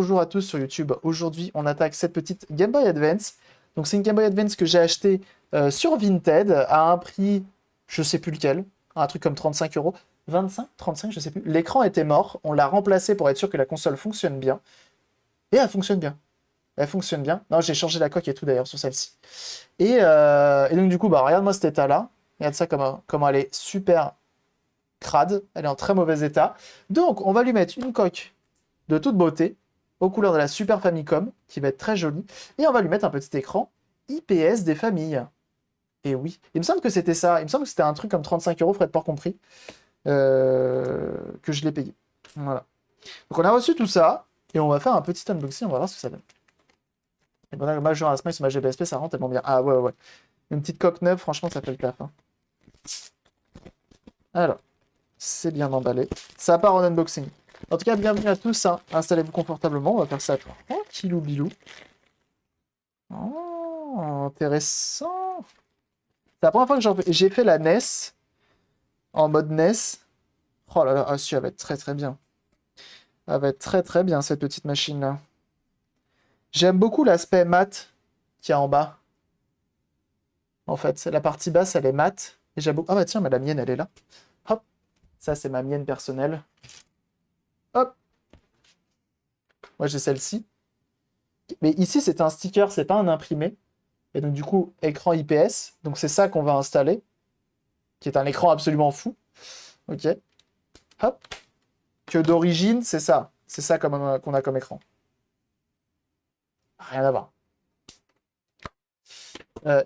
Bonjour à tous sur YouTube. Aujourd'hui, on attaque cette petite Game Boy Advance. Donc, c'est une Game Boy Advance que j'ai achetée sur Vinted à un prix, je sais plus lequel, un truc comme 35 euros. 25, 35, je sais plus. L'écran était mort. On l'a remplacé pour être sûr que la console fonctionne bien. Et elle fonctionne bien. Elle fonctionne bien. Non, j'ai changé la coque et tout d'ailleurs sur celle-ci. Et donc, du coup, bah, regarde-moi cet état-là. Regarde ça comment elle est super crade. Elle est en très mauvais état. Donc, on va lui mettre une coque de toute beauté, aux couleurs de la Super Famicom, qui va être très jolie, et on va lui mettre un petit écran IPS des familles. Et oui, il me semble que c'était ça, il me semble que c'était un truc comme 35 euros, frais de port compris, que je l'ai payé. Voilà. Donc on a reçu tout ça, et on va faire un petit unboxing, on va voir ce que ça donne. Et bon, là, Majora Smile sur ma GBSP, ça rend tellement bien. Ah ouais, ouais. Une petite coque neuve, franchement, ça fait le taf. Hein. Alors, c'est bien emballé. Ça part en unboxing. En tout cas, bienvenue à tous. Hein. Installez-vous confortablement. On va faire ça tranquillou bilou. Oh, intéressant. C'est la première fois que j'ai fait la NES en mode NES. Oh là là, ah si, elle va être très très bien. Elle va être très très bien cette petite machine-là. J'aime beaucoup l'aspect mat qu'il y a en bas. En fait, c'est la partie basse, elle est mat. Et j'aime beaucoup. Ah bah tiens, mais la mienne, elle est là. Hop. Ça, c'est ma mienne personnelle. Hop. Moi, j'ai celle-ci. Mais ici, c'est un sticker, c'est pas un imprimé. Et donc, du coup, écran IPS. Donc, c'est ça qu'on va installer. Qui est un écran absolument fou. Ok. Hop. Que d'origine, c'est ça. C'est ça qu'on a comme écran. Rien à voir.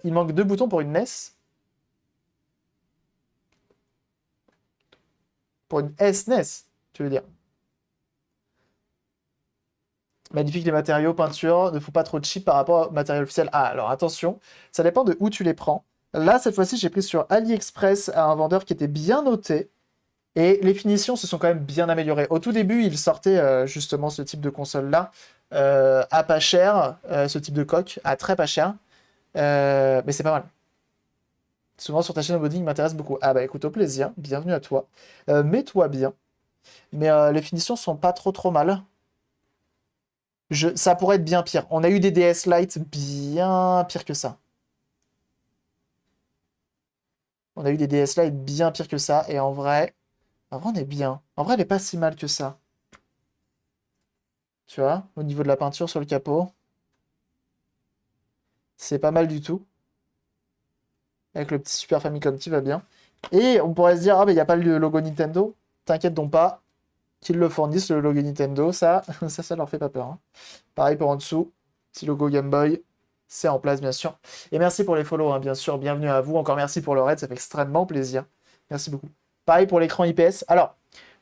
Il manque 2 boutons pour une NES. Pour une SNES, tu veux dire. Magnifique les matériaux, peinture, ne faut pas trop cheap par rapport au matériel officiel. Ah, alors attention, ça dépend de où tu les prends. Là, cette fois-ci, j'ai pris sur AliExpress à un vendeur qui était bien noté. Et les finitions se sont quand même bien améliorées. Au tout début, il sortait justement ce type de console-là à pas cher, ce type de coque à très pas cher. Mais c'est pas mal. Souvent sur ta chaîne modding, il m'intéresse beaucoup. Ah bah écoute, au plaisir, bienvenue à toi. Mets-toi bien. Mais les finitions sont pas trop mal. Ça pourrait être bien pire. On a eu des DS Lite bien pire que ça. On a eu des DS Lite bien pire que ça. Et en vrai, on est bien. En vrai, elle est pas si mal que ça. Tu vois, au niveau de la peinture sur le capot, c'est pas mal du tout. Avec le petit Super Famicom qui va bien. Et on pourrait se dire, ah, mais il n'y a pas le logo Nintendo. T'inquiète donc pas, qu'ils le fournissent, le logo Nintendo. Ça, ça leur fait pas peur. Hein. Pareil pour en dessous, petit logo Game Boy. C'est en place, bien sûr. Et merci pour les follow, hein, bien sûr. Bienvenue à vous. Encore merci pour le raid, ça fait extrêmement plaisir. Merci beaucoup. Pareil pour l'écran IPS. Alors,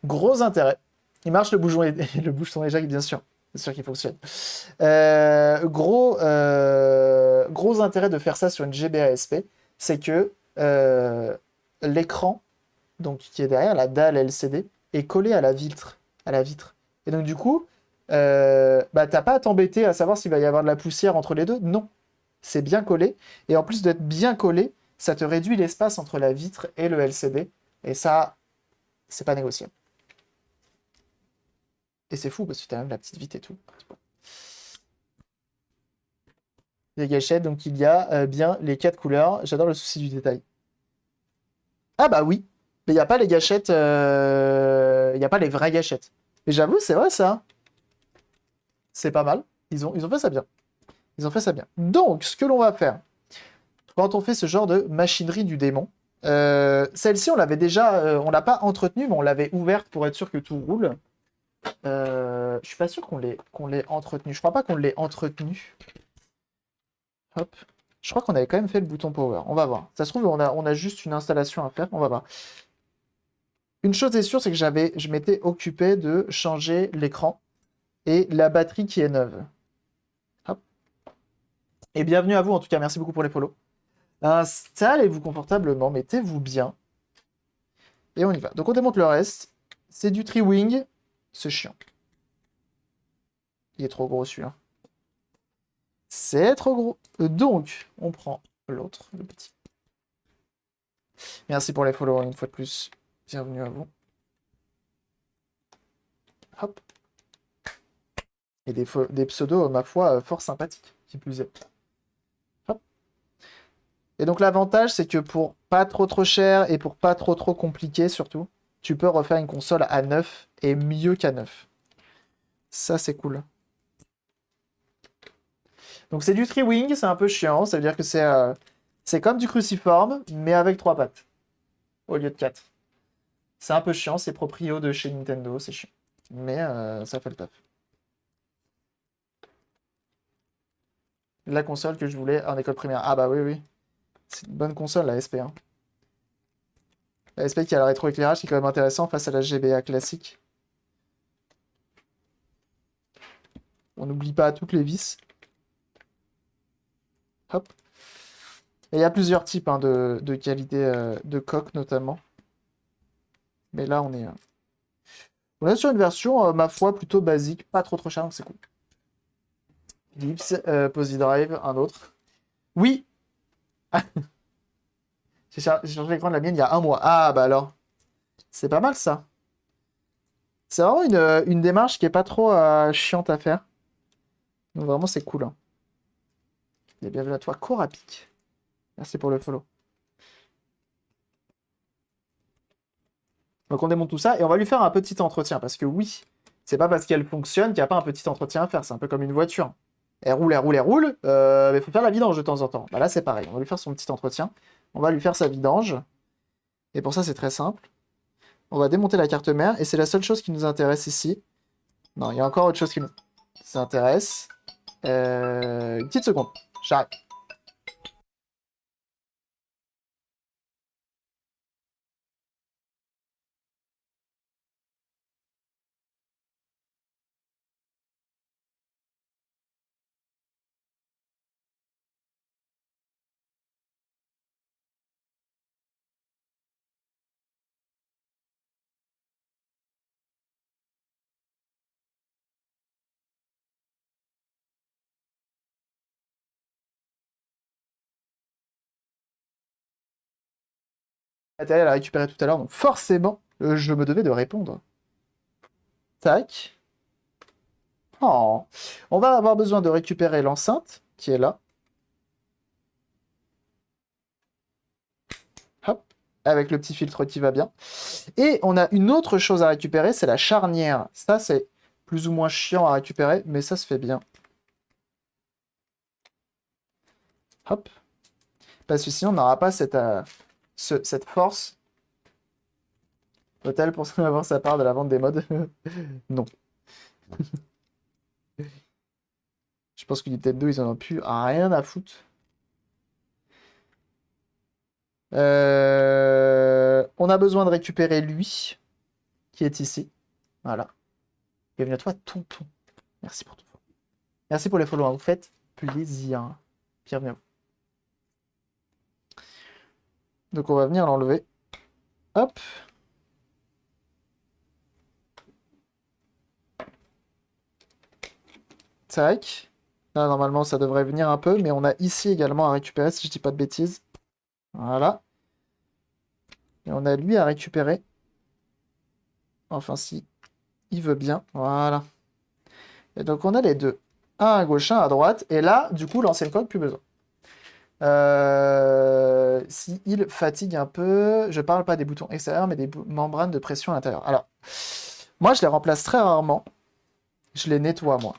gros intérêt. Il marche le bouton, le bouton éjac, bien sûr. C'est sûr qu'il fonctionne. Gros intérêt de faire ça sur une GBA SP, c'est que l'écran, donc qui est derrière la dalle LCD, est collé à la vitre, Et donc du coup, bah t'as pas à t'embêter à savoir s'il va y avoir de la poussière entre les deux. Non, c'est bien collé. Et en plus d'être bien collé, ça te réduit l'espace entre la vitre et le LCD. Et ça, c'est pas négociable. Et c'est fou parce que t'as même la petite vitre et tout. Les gâchettes, donc il y a bien les 4 couleurs. J'adore le souci du détail. Ah bah oui, mais il n'y a pas les gâchettes, il n'y a pas les vraies gâchettes. Et j'avoue, c'est vrai ça. C'est pas mal. Ils ont fait ça bien. Ils ont fait ça bien. Donc, ce que l'on va faire, quand on fait ce genre de machinerie du démon, celle-ci, on l'avait déjà, on l'a pas entretenue, mais on l'avait ouverte pour être sûr que tout roule. Je suis pas sûr qu'on l'ait entretenue. Je crois pas qu'on l'ait entretenue. Hop. Je crois qu'on avait quand même fait le bouton power. On va voir. Ça se trouve, on a juste une installation à faire. On va voir. Une chose est sûre, c'est que je m'étais occupé de changer l'écran et la batterie qui est neuve. Hop. Et bienvenue à vous, en tout cas, merci beaucoup pour les follow. Installez-vous confortablement, mettez-vous bien. Et on y va. Donc on démonte le reste. C'est du tri-wing. C'est chiant. Il est trop gros celui-là. C'est trop gros. Donc, on prend l'autre, le petit. Merci pour les follow une fois de plus. Bienvenue à vous. Hop. Et des pseudos, ma foi, fort sympathiques, qui plus est. Hop. Et donc l'avantage, c'est que pour pas trop cher et pour pas trop compliqué surtout, tu peux refaire une console à neuf et mieux qu'à neuf. Ça, c'est cool. Donc c'est du three-wing, c'est un peu chiant, ça veut dire que c'est comme du cruciforme, mais avec 3 pattes, au lieu de 4. C'est un peu chiant, c'est proprio de chez Nintendo, c'est chiant. Mais ça fait le taf. La console que je voulais en école primaire. Ah bah oui, oui. C'est une bonne console, la SP. Hein. La SP qui a le rétroéclairage qui est quand même intéressant face à la GBA classique. On n'oublie pas toutes les vis. Hop. Et il y a plusieurs types hein, de qualité de coque notamment. Mais là, on est sur une version, ma foi, plutôt basique, pas trop cher, donc c'est cool. Philips, PosiDrive, un autre. Oui, j'ai changé l'écran de la mienne il y a un mois. Ah bah alors, c'est pas mal ça. C'est vraiment une démarche qui est pas trop chiante à faire. Donc vraiment c'est cool. Hein. Et bienvenue à toi, Corapic. Merci pour le follow. Donc on démonte tout ça et on va lui faire un petit entretien parce que oui, c'est pas parce qu'elle fonctionne qu'il n'y a pas un petit entretien à faire. C'est un peu comme une voiture. Elle roule, elle roule, elle roule, mais il faut faire la vidange de temps en temps. Bah là c'est pareil, on va lui faire son petit entretien. On va lui faire sa vidange. Et pour ça c'est très simple. On va démonter la carte mère et c'est la seule chose qui nous intéresse ici. Non, il y a encore autre chose qui nous intéresse. Une petite seconde, j'arrive. Elle a récupéré tout à l'heure, donc forcément, je me devais de répondre. Tac. Oh. On va avoir besoin de récupérer l'enceinte, qui est là. Hop. Avec le petit filtre qui va bien. Et on a une autre chose à récupérer, c'est la charnière. Ça, c'est plus ou moins chiant à récupérer, mais ça se fait bien. Hop. Parce que sinon, on n'aura pas cette force totale pour avoir sa part de la vente des mods. Non. Je pense que Nintendo, ils en ont plus rien à foutre. On a besoin de récupérer lui, qui est ici. Voilà. Bienvenue à toi, tonton. Merci pour tout. Merci pour les follow. Vous faites plaisir. Bienvenue à vous. Donc on va venir l'enlever. Hop. Tac. Là, normalement, ça devrait venir un peu, mais on a ici également à récupérer, si je dis pas de bêtises. Voilà. Et on a lui à récupérer. Enfin, si il veut bien. Voilà. Et donc, on a les deux. Un à gauche, un à droite. Et là, du coup, l'ancienne coque, plus besoin. Si il fatigue un peu, je parle pas des boutons extérieurs, mais des membranes de pression à l'intérieur. Alors, moi, je les remplace très rarement. Je les nettoie, moi.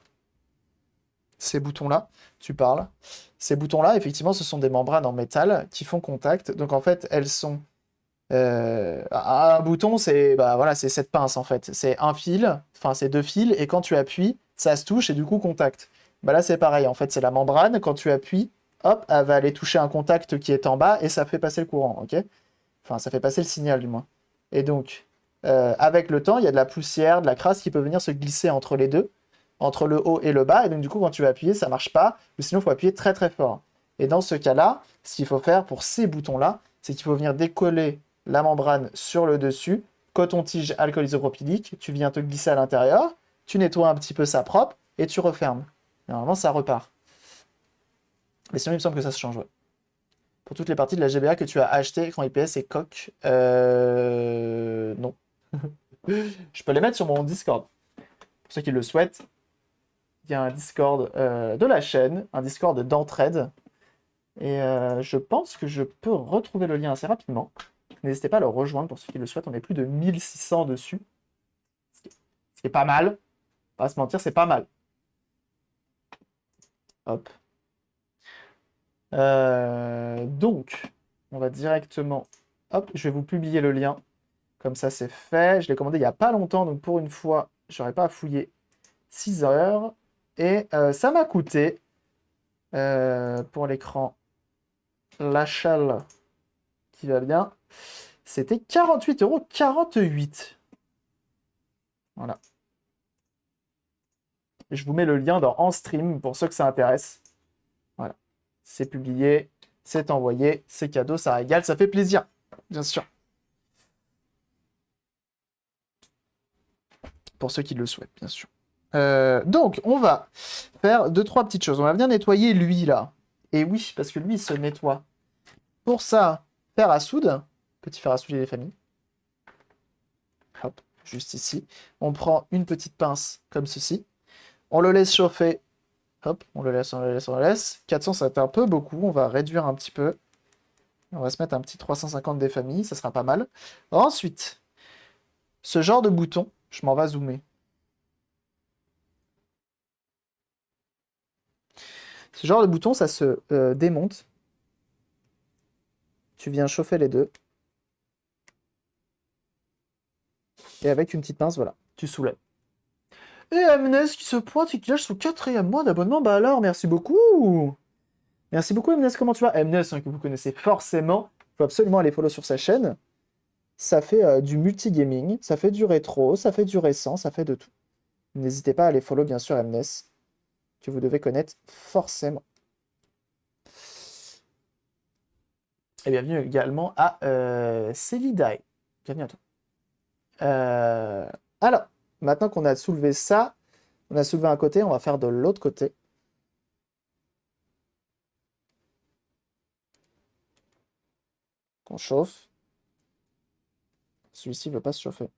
Ces boutons-là, tu parles. Ces boutons-là, effectivement, ce sont des membranes en métal qui font contact. Donc, en fait, elles sont... un bouton, c'est bah, voilà, c'est cette pince, en fait. C'est un fil, enfin, c'est deux fils, et quand tu appuies, ça se touche, et du coup, contact. Bah, là, c'est pareil. En fait, c'est la membrane. Quand tu appuies, hop, elle va aller toucher un contact qui est en bas, et ça fait passer le courant, ok? Enfin, ça fait passer le signal, du moins. Et donc, avec le temps, il y a de la poussière, de la crasse qui peut venir se glisser entre les deux, entre le haut et le bas. Et donc, du coup, quand tu vas appuyer, ça marche pas. Ou sinon, il faut appuyer très très fort. Et dans ce cas-là, ce qu'il faut faire pour ces boutons-là, c'est qu'il faut venir décoller la membrane sur le dessus, coton-tige alcool isopropylique, tu viens te glisser à l'intérieur, tu nettoies un petit peu ça propre, et tu refermes. Et normalement, ça repart. Mais sinon, il me semble que ça se change, ouais. Pour toutes les parties de la GBA que tu as acheté, écran IPS et coque, non. Je peux les mettre sur mon Discord. Pour ceux qui le souhaitent, il y a un Discord de la chaîne, un Discord d'entraide. Et je pense que je peux retrouver le lien assez rapidement. N'hésitez pas à le rejoindre pour ceux qui le souhaitent. On est plus de 1600 dessus. Ce qui est pas mal. On va se mentir, c'est pas mal. Hop. Donc, on va directement... Hop, je vais vous publier le lien. Comme ça, c'est fait. Je l'ai commandé il n'y a pas longtemps. Donc, pour une fois, j'aurais pas à fouiller 6 heures. Et ça m'a coûté, pour l'écran, l'achat qui va bien, c'était 48,48 €. Voilà. Je vous mets le lien dans En Stream pour ceux que ça intéresse. Voilà. C'est publié, c'est envoyé, c'est cadeau, ça régale, ça fait plaisir, bien sûr. Pour ceux qui le souhaitent, bien sûr. Donc, on va faire 2-3 petites choses. On va venir nettoyer lui, là. Et oui, parce que lui, il se nettoie. Pour ça, fer à soude. Petit fer à souder les familles. Hop, juste ici. On prend une petite pince comme ceci. On le laisse chauffer. Hop, on le laisse, on le laisse, on le laisse. 400, ça va être un peu beaucoup. On va réduire un petit peu. On va se mettre un petit 350 des familles. Ça sera pas mal. Ensuite, ce genre de bouton, je m'en vais zoomer. Ce genre de bouton, ça se démonte. Tu viens chauffer les deux. Et avec une petite pince, voilà, tu soulèves. Et Amnes qui se pointe et qui lâche son 4e mois d'abonnement. Bah alors, merci beaucoup. Merci beaucoup Amnes, comment tu vas? Amnes, hein, que vous connaissez forcément. Il faut absolument aller follow sur sa chaîne. Ça fait du multigaming, ça fait du rétro, ça fait du récent, ça fait de tout. N'hésitez pas à aller follow, bien sûr, Amnes, que vous devez connaître forcément. Et bienvenue également à Celidae. Bienvenue à toi. Alors, maintenant qu'on a soulevé ça, on a soulevé un côté, on va faire de l'autre côté. Qu'on chauffe. Celui-ci ne veut pas se chauffer.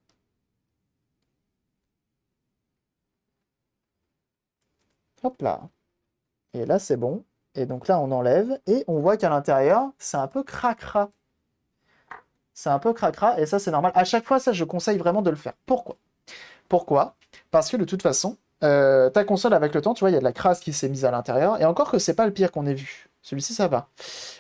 Hop là. Et là, c'est bon. Et donc là, on enlève. Et on voit qu'à l'intérieur, c'est un peu cracra. C'est un peu cracra. Et ça, c'est normal. À chaque fois, ça, je conseille vraiment de le faire. Pourquoi? Pourquoi? Parce que de toute façon, ta console, avec le temps, tu vois, il y a de la crasse qui s'est mise à l'intérieur. Et encore que c'est pas le pire qu'on ait vu. Celui-ci, ça va.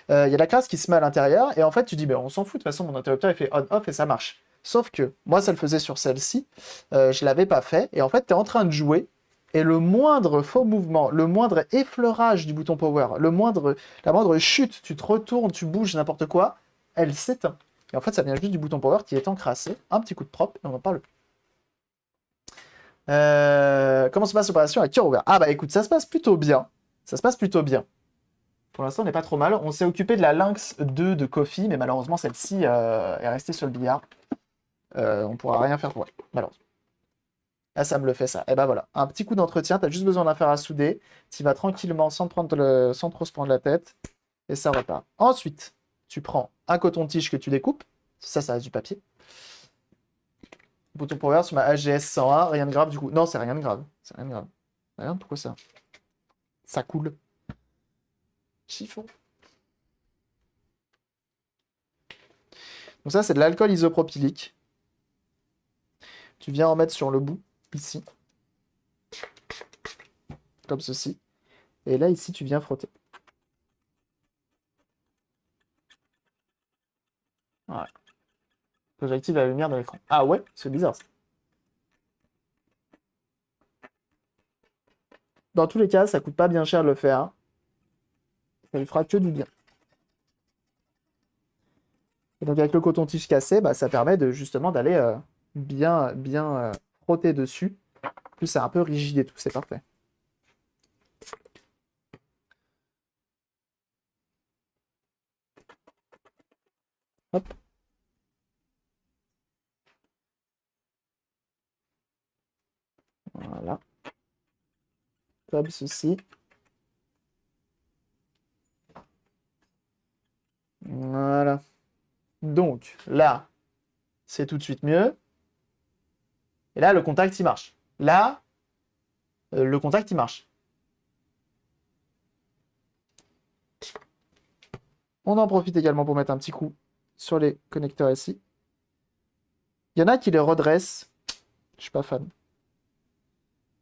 Il y a de la crasse qui se met à l'intérieur. Et en fait, tu dis, ben, on s'en fout. De toute façon, mon interrupteur, il fait on-off et ça marche. Sauf que moi, ça le faisait sur celle-ci. Je l'avais pas fait. Et en fait, tu es en train de jouer. Et le moindre faux mouvement, le moindre effleurage du bouton power, la moindre chute, tu te retournes, tu bouges, n'importe quoi, elle s'éteint. Et en fait, ça vient juste du bouton power qui est encrassé. Un petit coup de propre et on n'en parle plus. Comment se passe l'opération à cœur ouvert? Ah bah écoute, ça se passe plutôt bien. Ça se passe plutôt bien. Pour l'instant, on n'est pas trop mal. On s'est occupé de la Lynx 2 de Kofi, mais malheureusement, celle-ci est restée sur le billard. On pourra rien faire pour elle, malheureusement. Là, ça me le fait, ça. Et ben voilà, un petit coup d'entretien, t'as juste besoin d'un fer à souder. Tu vas tranquillement sans trop se prendre la tête. Et ça repart. Ensuite, tu prends un coton-tige que tu découpes. Ça reste du papier. Bouton power sur ma AGS 101. Rien de grave du coup. Non, c'est rien de grave. C'est rien de grave. Regarde, pourquoi ça? Ça coule. Chiffon. Donc ça, c'est de l'alcool isopropylique. Tu viens en mettre sur le bout, ici. Comme ceci. Et là, ici, tu viens frotter. Voilà. J'active la lumière de l'écran. Ah ouais, c'est bizarre ça. Dans tous les cas, ça coûte pas bien cher de le faire. Ça lui fera que du bien. Et donc avec le coton-tige cassé, bah, ça permet de justement d'aller bien frotter dessus. En plus, c'est un peu rigide et tout, c'est parfait. Hop. Voilà. Comme ceci. Voilà. Donc là, c'est tout de suite mieux. Et là, le contact, il marche. Là, le contact il marche. On en profite également pour mettre un petit coup sur les connecteurs ici. Il y en a qui les redressent. Je suis pas fan.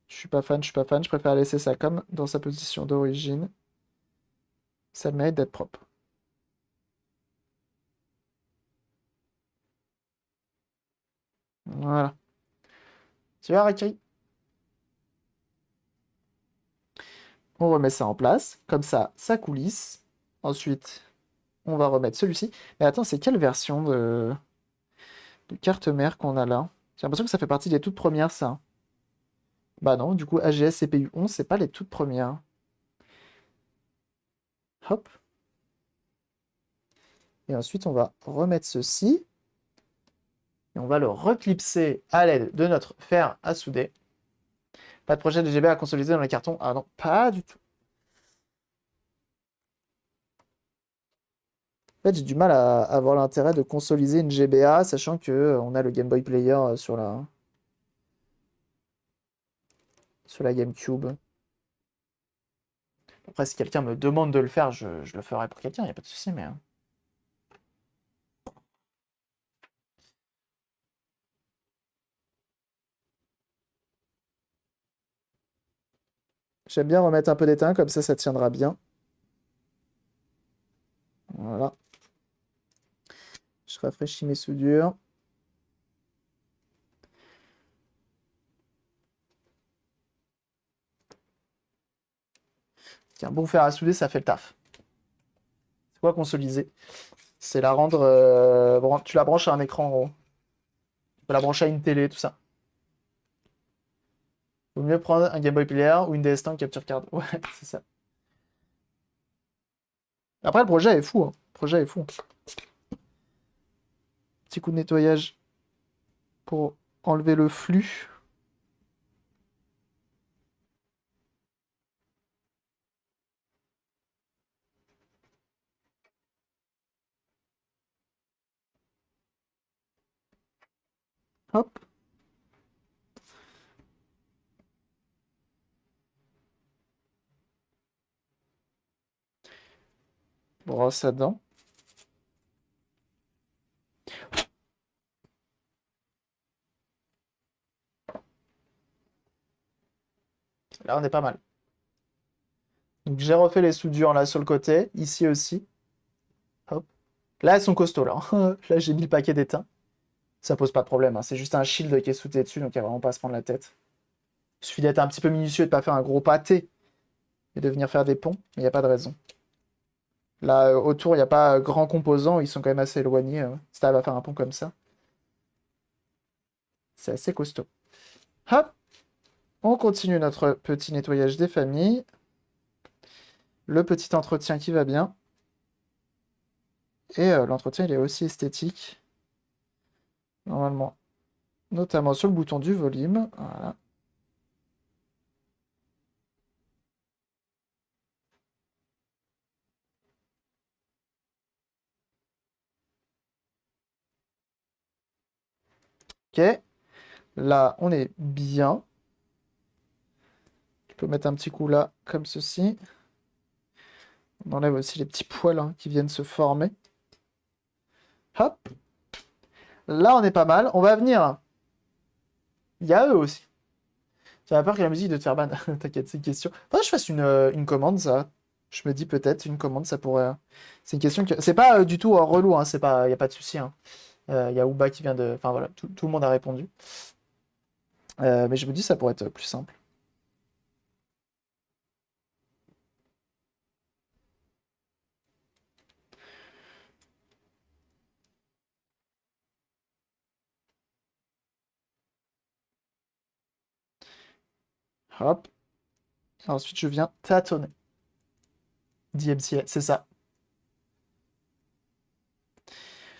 Je suis pas fan, je suis pas fan. Je préfère laisser ça comme dans sa position d'origine. Ça mérite d'être propre. Voilà. Tu vois, Rakiri? On remet ça en place. Comme ça coulisse. Ensuite, on va remettre celui-ci. Mais attends, c'est quelle version de carte mère qu'on a là? J'ai l'impression que ça fait partie des toutes premières, ça. Bah non, du coup, AGS CPU 11, c'est pas les toutes premières. Hop. Et ensuite, on va remettre ceci. Et on va le reclipser à l'aide de notre fer à souder. Pas de projet de GBA à consolider dans les cartons. Ah non, pas du tout. En fait, j'ai du mal à avoir l'intérêt de consolider une GBA, sachant que on a le Game Boy Player sur la GameCube. Après, si quelqu'un me demande de le faire, je le ferai pour quelqu'un, il n'y a pas de souci, mais... J'aime bien remettre un peu d'étain, comme ça tiendra bien. Voilà. Je rafraîchis mes soudures. Un bon fer à souder, ça fait le taf. C'est quoi consolider? C'est la rendre... tu la branches à un écran, en gros. Tu peux la brancher à une télé, tout ça. Vaut mieux prendre un Game Boy Player ou une DS capture card. Ouais, c'est ça. Après, le projet est fou. Hein. Le projet est fou. Petit coup de nettoyage pour enlever le flux. Hop. Brosse à dents. Là, on est pas mal. Donc, j'ai refait les soudures là sur le côté. Ici aussi. Hop. Là, elles sont costauds. Là, là j'ai mis le paquet d'étain. Ça pose pas de problème. Hein. C'est juste un shield qui est sauté dessus. Donc, il n'y a vraiment pas à se prendre la tête. Il suffit d'être un petit peu minutieux et de pas faire un gros pâté. Et de venir faire des ponts. Mais il n'y a pas de raison. Là, autour, il n'y a pas grand composant. Ils sont quand même assez éloignés. Si tu arrives à faire un pont comme ça. C'est assez costaud. Hop. On continue notre petit nettoyage des familles. Le petit entretien qui va bien. Et l'entretien, il est aussi esthétique. Normalement. Notamment sur le bouton du volume. Voilà. Ok. Là, on est bien. Je peux mettre un petit coup là, comme ceci. On enlève aussi les petits poils hein, qui viennent se former. Hop. Là, on est pas mal. On va venir. Il y a eux aussi. Tu as peur que la musique de te faire ban. T'inquiète, c'est une question. Faudrait que je fasse une commande, ça. Je me dis peut-être une commande, ça pourrait. C'est une question que. C'est pas du tout relou, hein. C'est pas. Y a pas de souci. Hein. Y a Uba qui vient de. Enfin voilà, tout le monde a répondu. Mais je me dis ça pourrait être plus simple. Hop. Ensuite, je viens tâtonner. DMCA, c'est ça.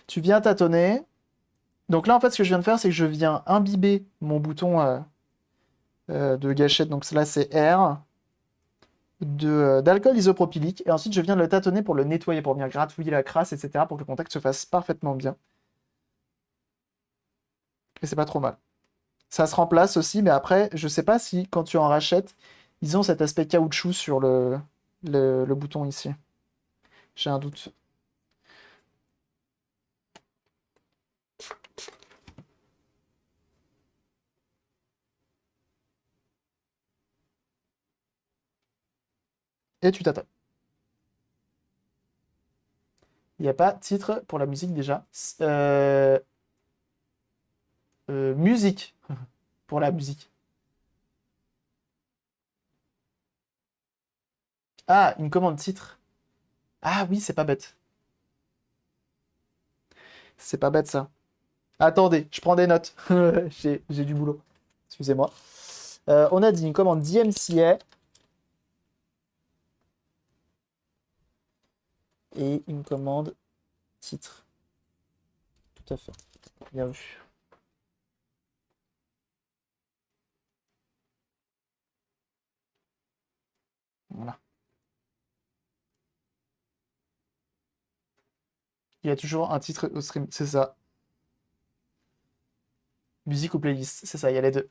Tu viens tâtonner. Donc là, en fait, ce que je viens de faire, c'est que je viens imbiber mon bouton de gâchette. Donc là, c'est R. D'alcool isopropylique. Et ensuite, je viens de le tâtonner pour le nettoyer, pour venir gratouiller la crasse, etc. pour que le contact se fasse parfaitement bien. Et c'est pas trop mal. Ça se remplace aussi, mais après, je sais pas si quand tu en rachètes, ils ont cet aspect caoutchouc sur le bouton ici. J'ai un doute. Et tu t'attends. Il n'y a pas titre pour la musique déjà. Musique pour la musique. Ah, une commande titre. Ah oui, c'est pas bête. C'est pas bête ça. Attendez, je prends des notes. J'ai du boulot. Excusez-moi. On a dit une commande DMCA et une commande titre. Tout à fait. Bien vu. Voilà. Il y a toujours un titre au stream, c'est ça. Musique ou playlist, c'est ça, il y a les deux.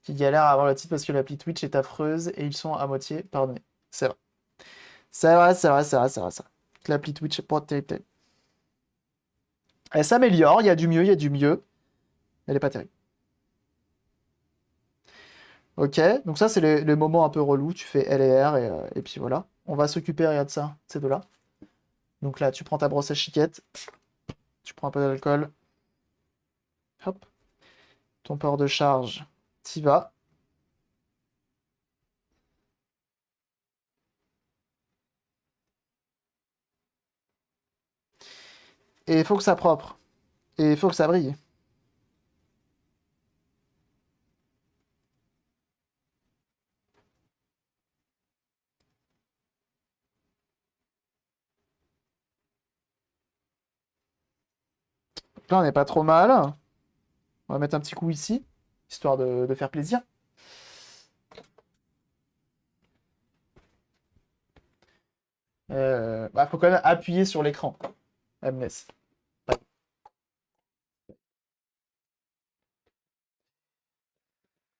Qui galère à avoir le titre parce que l'appli Twitch est affreuse et ils sont à moitié pardonnés. C'est vrai. C'est vrai, c'est vrai, c'est vrai, c'est vrai, ça. L'appli Twitch est pas terrible. Elle s'améliore, il y a du mieux, il y a du mieux. Elle est pas terrible. Ok, donc ça c'est le moment un peu relou, tu fais L et R et puis voilà. On va s'occuper, regarde ça, ces deux-là. Donc là, tu prends ta brosse à chiquette, tu prends un peu d'alcool, hop, ton port de charge, t'y vas. Et il faut que ça propre. Et il faut que ça brille. Donc là, on n'est pas trop mal. On va mettre un petit coup ici, histoire de faire plaisir. Bah, faut quand même appuyer sur l'écran. Elle me laisse. Ouais.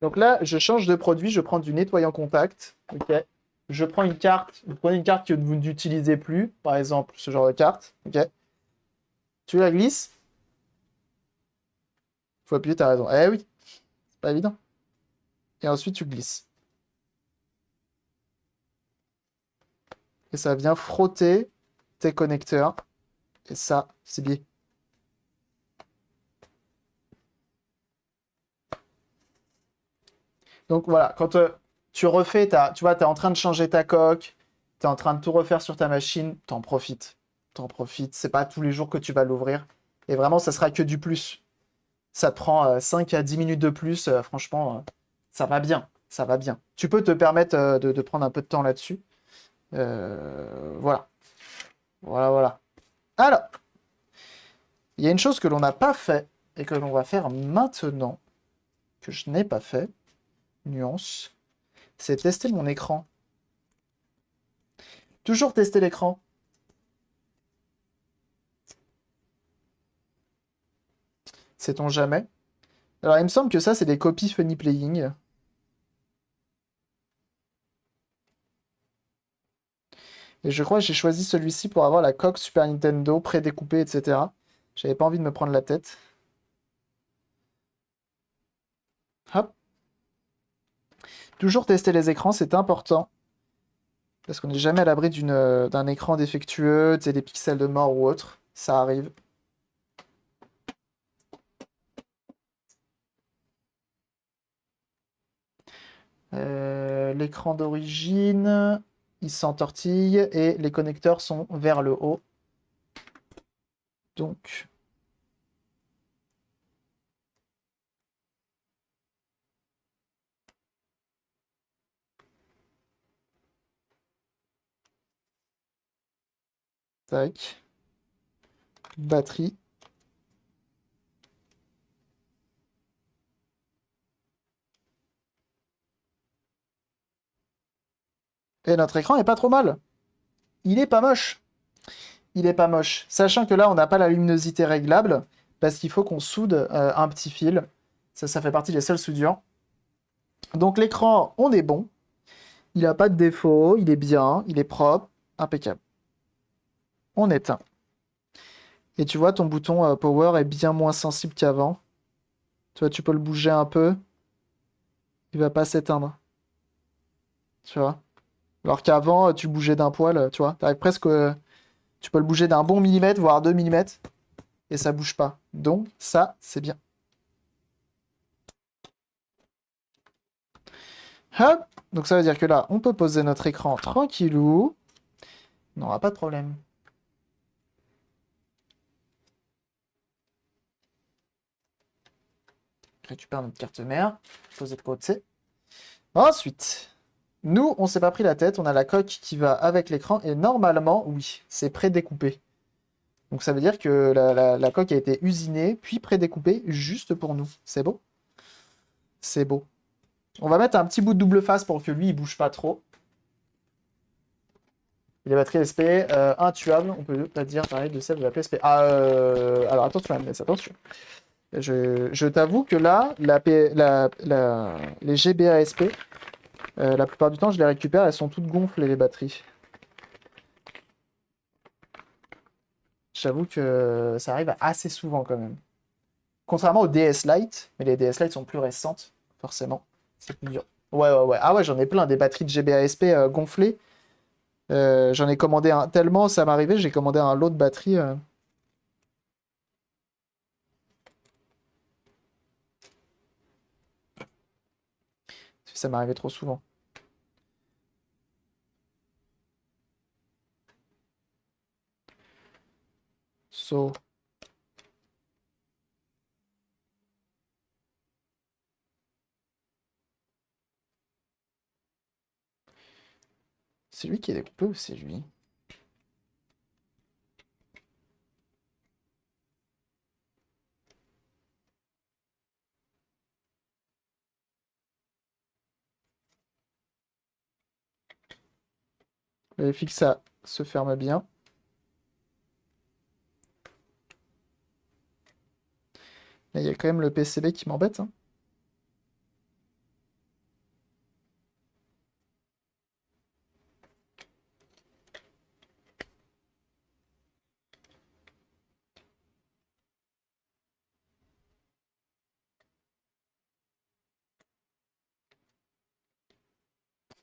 Donc là, je change de produit, je prends du nettoyant contact. Ok. Je prends une carte. Vous prenez une carte que vous n'utilisez plus, par exemple ce genre de carte. Ok. Tu la glisses. Faut appuyer, t'as raison. Eh oui, c'est pas évident. Et ensuite, tu glisses. Et ça vient frotter tes connecteurs. Et ça, c'est bien. Donc voilà, quand tu refais tu vois, tu es en train de changer ta coque, tu es en train de tout refaire sur ta machine, t'en profites. T'en profites. C'est pas tous les jours que tu vas l'ouvrir. Et vraiment, ça sera que du plus. Ça te prend 5 à 10 minutes de plus. Franchement, ça va bien. Ça va bien. Tu peux te permettre de prendre un peu de temps là-dessus. Voilà. Voilà, voilà. Alors, il y a une chose que l'on n'a pas fait et que l'on va faire maintenant, que je n'ai pas fait, nuance, c'est tester mon écran. Toujours tester l'écran. Sait-on jamais? Alors, il me semble que ça, c'est des copies Funny Playing. Et je crois que j'ai choisi celui-ci pour avoir la coque Super Nintendo pré-découpée, etc. J'avais pas envie de me prendre la tête. Hop. Toujours tester les écrans, c'est important. Parce qu'on n'est jamais à l'abri d'un écran défectueux, tu sais, des pixels de mort ou autre. Ça arrive. L'écran d'origine, il s'entortille et les connecteurs sont vers le haut. Donc, tac. Batterie. Et notre écran est pas trop mal. Il est pas moche. Il est pas moche. Sachant que là, on n'a pas la luminosité réglable. parce qu'il faut qu'on soude un petit fil. Ça fait partie des seules soudures. Donc l'écran, on est bon. Il n'a pas de défaut, il est bien, il est propre, impeccable. On éteint. Et tu vois, ton bouton power est bien moins sensible qu'avant. Tu vois, tu peux le bouger un peu, il va pas s'éteindre. Tu vois? Alors qu'avant, tu bougeais d'un poil, tu vois. T'arrives presque, tu peux le bouger d'un bon millimètre, voire 2 millimètres, et ça bouge pas. Donc ça, c'est bien. Hop! Donc ça veut dire que là, on peut poser notre écran tranquillou. On n'aura pas de problème. Récupère notre carte mère, poser de côté. Ensuite, nous, on s'est pas pris la tête, on a la coque qui va avec l'écran, et normalement, oui, c'est pré-découpé. Donc ça veut dire que la coque a été usinée, puis pré-découpée juste pour nous. C'est beau? C'est beau. On va mettre un petit bout de double face pour que lui, il bouge pas trop. Et les batteries SP, intuables, on peut pas dire pareil de celle de la PSP. Ah, alors attention, Agnès, attention. Je t'avoue que là, les GBA SP, la plupart du temps, je les récupère, elles sont toutes gonflées, les batteries. J'avoue que ça arrive assez souvent quand même. Contrairement aux DS Lite, mais les DS Lite sont plus récentes, forcément. C'est plus dur. Ouais, ouais, ouais. Ah ouais, j'en ai plein, des batteries de GBA SP gonflées. J'en ai commandé un tellement, ça m'est arrivé, j'ai commandé un lot de batteries. Ça m'est arrivé trop souvent. So. C'est lui qui est découpé ou c'est lui? Vérifie que ça se ferme bien. Là, il y a quand même le PCB qui m'embête, hein.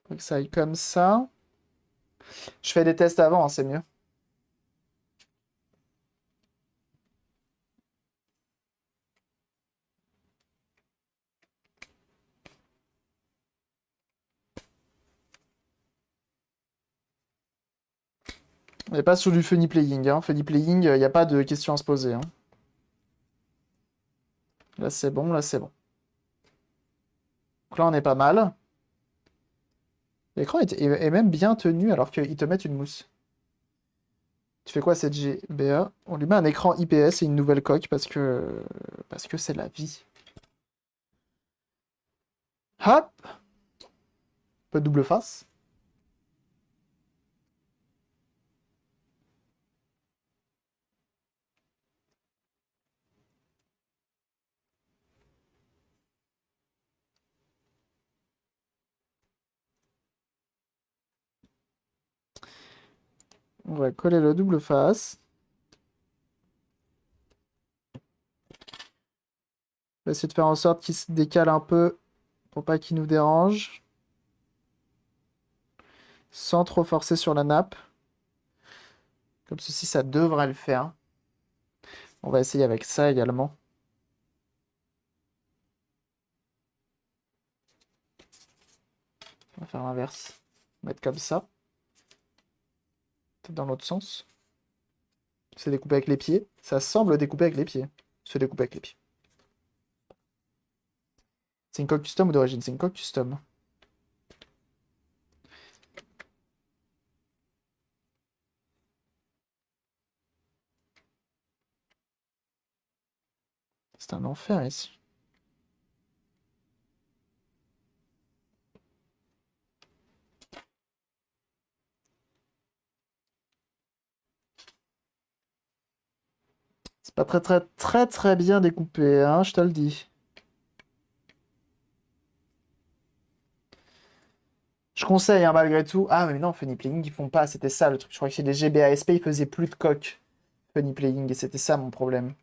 Faut que ça aille comme ça. Je fais des tests avant, hein, c'est mieux. On n'est pas sur du funny playing, hein. Funny playing, il n'y a pas de questions à se poser, hein. Là, c'est bon, là, c'est bon. Donc là, on est pas mal. L'écran est même bien tenu alors qu'ils te mettent une mousse. Tu fais quoi, cette GBA? On lui met un écran IPS et une nouvelle coque parce que c'est la vie. Hop! Peu de double face. On va coller le double face. On va essayer de faire en sorte qu'il se décale un peu pour pas qu'il nous dérange. Sans trop forcer sur la nappe. Comme ceci, ça devrait le faire. On va essayer avec ça également. On va faire l'inverse. Mettre comme ça. Peut-être dans l'autre sens. C'est découpé avec les pieds. Ça semble découper avec les pieds. Se découper avec les pieds. C'est une coque custom ou d'origine? C'est une coque custom. C'est un enfer ici. C'est Pas très très très très bien découpé, hein, je te le dis. Je conseille, hein, malgré tout. Ah, mais non, Funny Playing, ils font pas. C'était ça le truc. Je crois que chez les GBASP, ils faisaient plus de coques. Funny Playing, et c'était ça mon problème.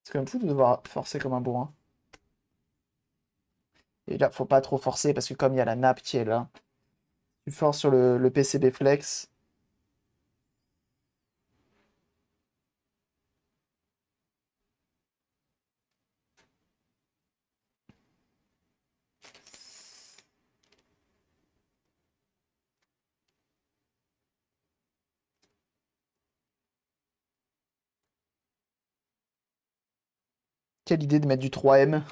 C'est quand même fou de devoir forcer comme un bourrin. Et là, faut pas trop forcer parce que comme il y a la nappe qui est là, tu forces sur le PCB Flex. Quelle idée de mettre du 3M.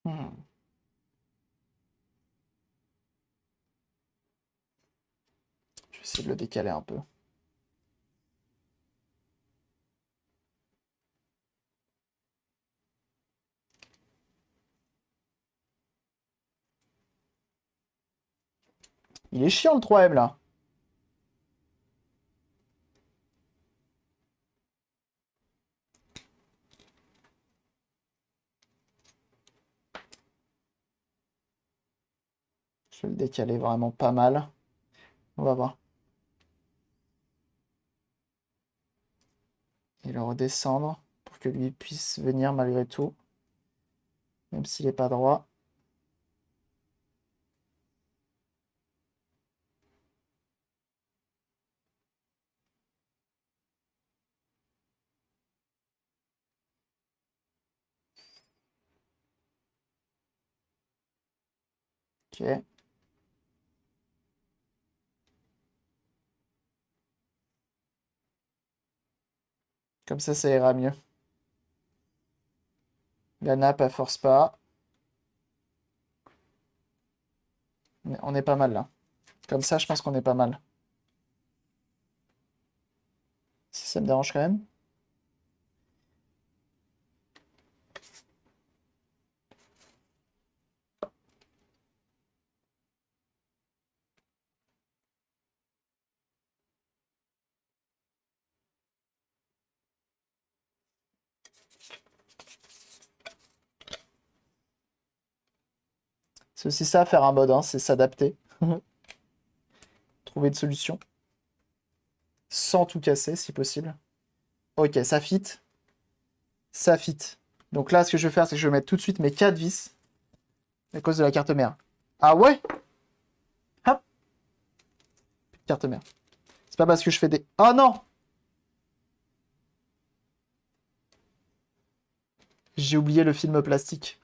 Hmm. Je vais essayer de le décaler un peu. Il est chiant le 3M là. Je vais le décaler vraiment pas mal. On va voir. Et le redescendre pour que lui puisse venir malgré tout. Même s'il n'est pas droit. Ok. Comme ça ira mieux. La nappe, elle force pas. On est pas mal là. Comme ça, je pense qu'on est pas mal. Si ça me dérange quand même. C'est aussi ça, faire un mode, hein, c'est s'adapter. Trouver une solution. Sans tout casser, si possible. Ok, ça fit. Ça fit. Donc là, ce que je vais faire, c'est que je vais mettre tout de suite mes 4 vis. À cause de la carte mère. Ah ouais? Hop. Carte mère. C'est pas parce que je fais des... Oh non! J'ai oublié le film plastique.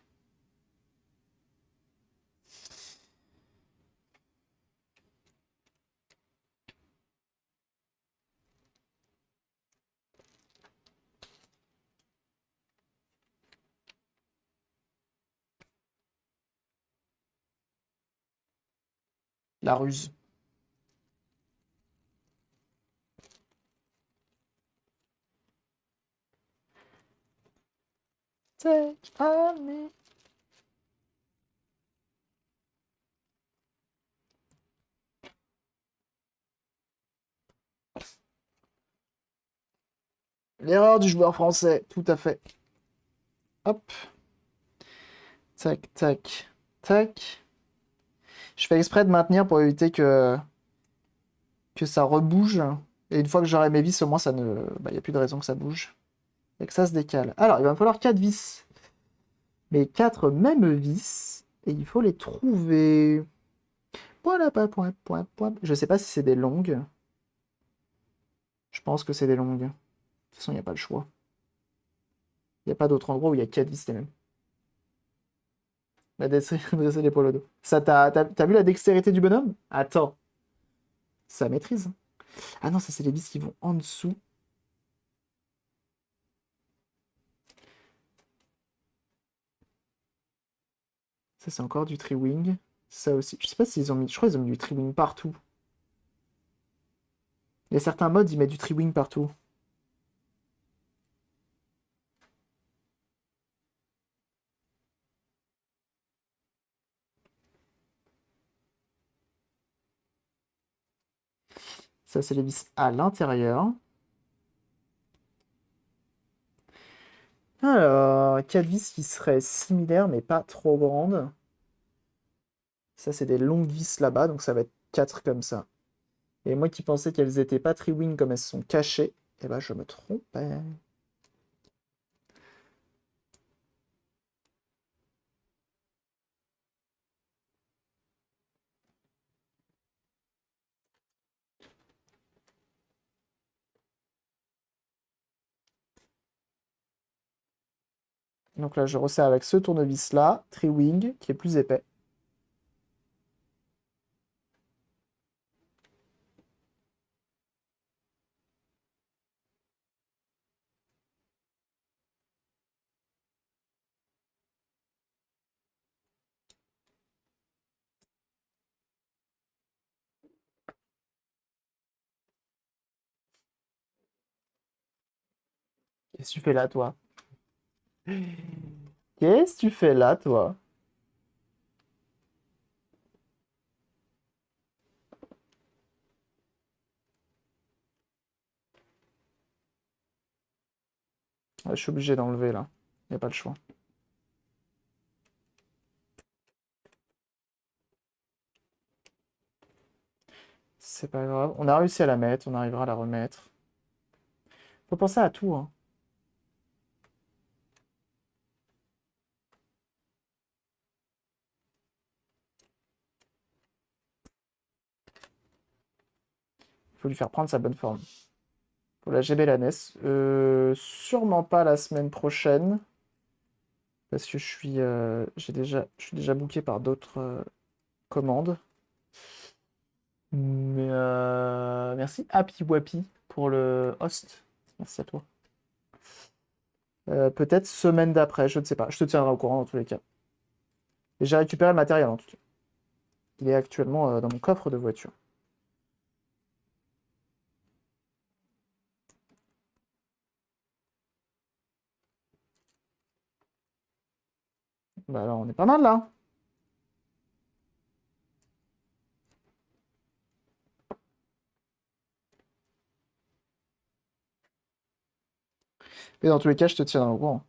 La ruse. Take on me. L'erreur du joueur français, tout à fait. Hop. Tac, tac, tac. Je fais exprès de maintenir pour éviter que ça rebouge. Et une fois que j'aurai mes vis, au moins, ça ne... Bah, y a plus de raison que ça bouge. Et que ça se décale. Alors, il va me falloir 4 vis. Mais 4 mêmes vis. Et il faut les trouver. Voilà, point, point, point, point. Je sais pas si c'est des longues. Je pense que c'est des longues. De toute façon, il n'y a pas le choix. Il n'y a pas d'autre endroit où il y a 4 vis les mêmes. La dresser l'épaule au dos. Ça, t'as vu la dextérité du bonhomme? Attends. Ça maîtrise. Ah non, ça, c'est les vis qui vont en dessous. Ça, c'est encore du Triwing. Ça aussi. Je sais pas s'ils ont mis. Je crois qu'ils ont mis du Triwing partout. Il y a certains modes, ils mettent du Triwing partout. Ça, c'est les vis à l'intérieur. Alors, 4 vis qui seraient similaires, mais pas trop grandes. Ça, c'est des longues vis là-bas, donc ça va être 4 comme ça. Et moi qui pensais qu'elles étaient pas triwing comme elles sont cachées, eh ben je me trompais. Donc là, je resserre avec ce tournevis-là, triwing, qui est plus épais. Qu'est-ce que tu fais là, toi? Qu'est-ce que tu fais là, toi? Ouais, je suis obligé d'enlever là. Y a pas le choix. C'est pas grave. On a réussi à la mettre, on arrivera à la remettre. Faut penser à tout, hein. Faut lui faire prendre sa bonne forme. Faut la GB la NES. Sûrement pas la semaine prochaine. Parce que je suis déjà booké par d'autres commandes. Mais merci Happy Wappy pour le host. Merci à toi. Peut-être semaine d'après, je ne sais pas. Je te tiendrai au courant dans tous les cas. Et j'ai récupéré le matériel en tout cas. Il est actuellement dans mon coffre de voiture. Bah alors on est pas mal là. Et dans tous les cas, je te tiendrai au courant.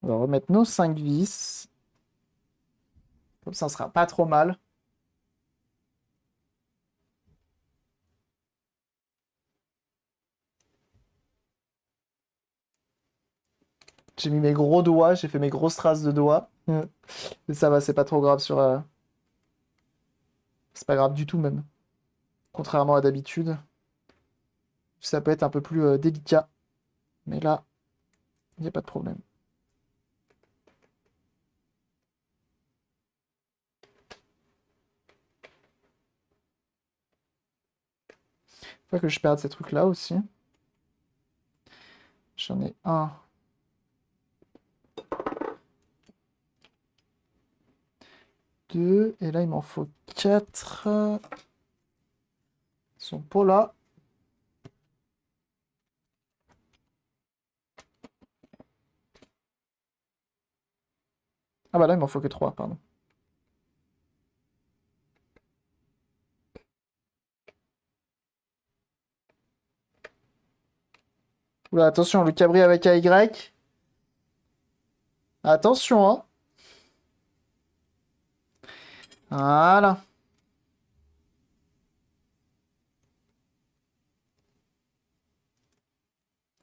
On va remettre nos 5 vis. Comme ça, on sera pas trop mal. J'ai mis mes gros doigts, j'ai fait mes grosses traces de doigts. Mais ça va, c'est pas trop grave sur. C'est pas grave du tout même. Contrairement à d'habitude. Ça peut être un peu plus délicat. Mais là, il n'y a pas de problème. Faut pas que je perde ces trucs-là aussi. J'en ai un. Deux. Et là, il m'en faut 4. Ils sont pas là. Ah bah là, il m'en faut que 3, pardon. Oula, attention, le cabri avec AY. Attention, hein. Voilà.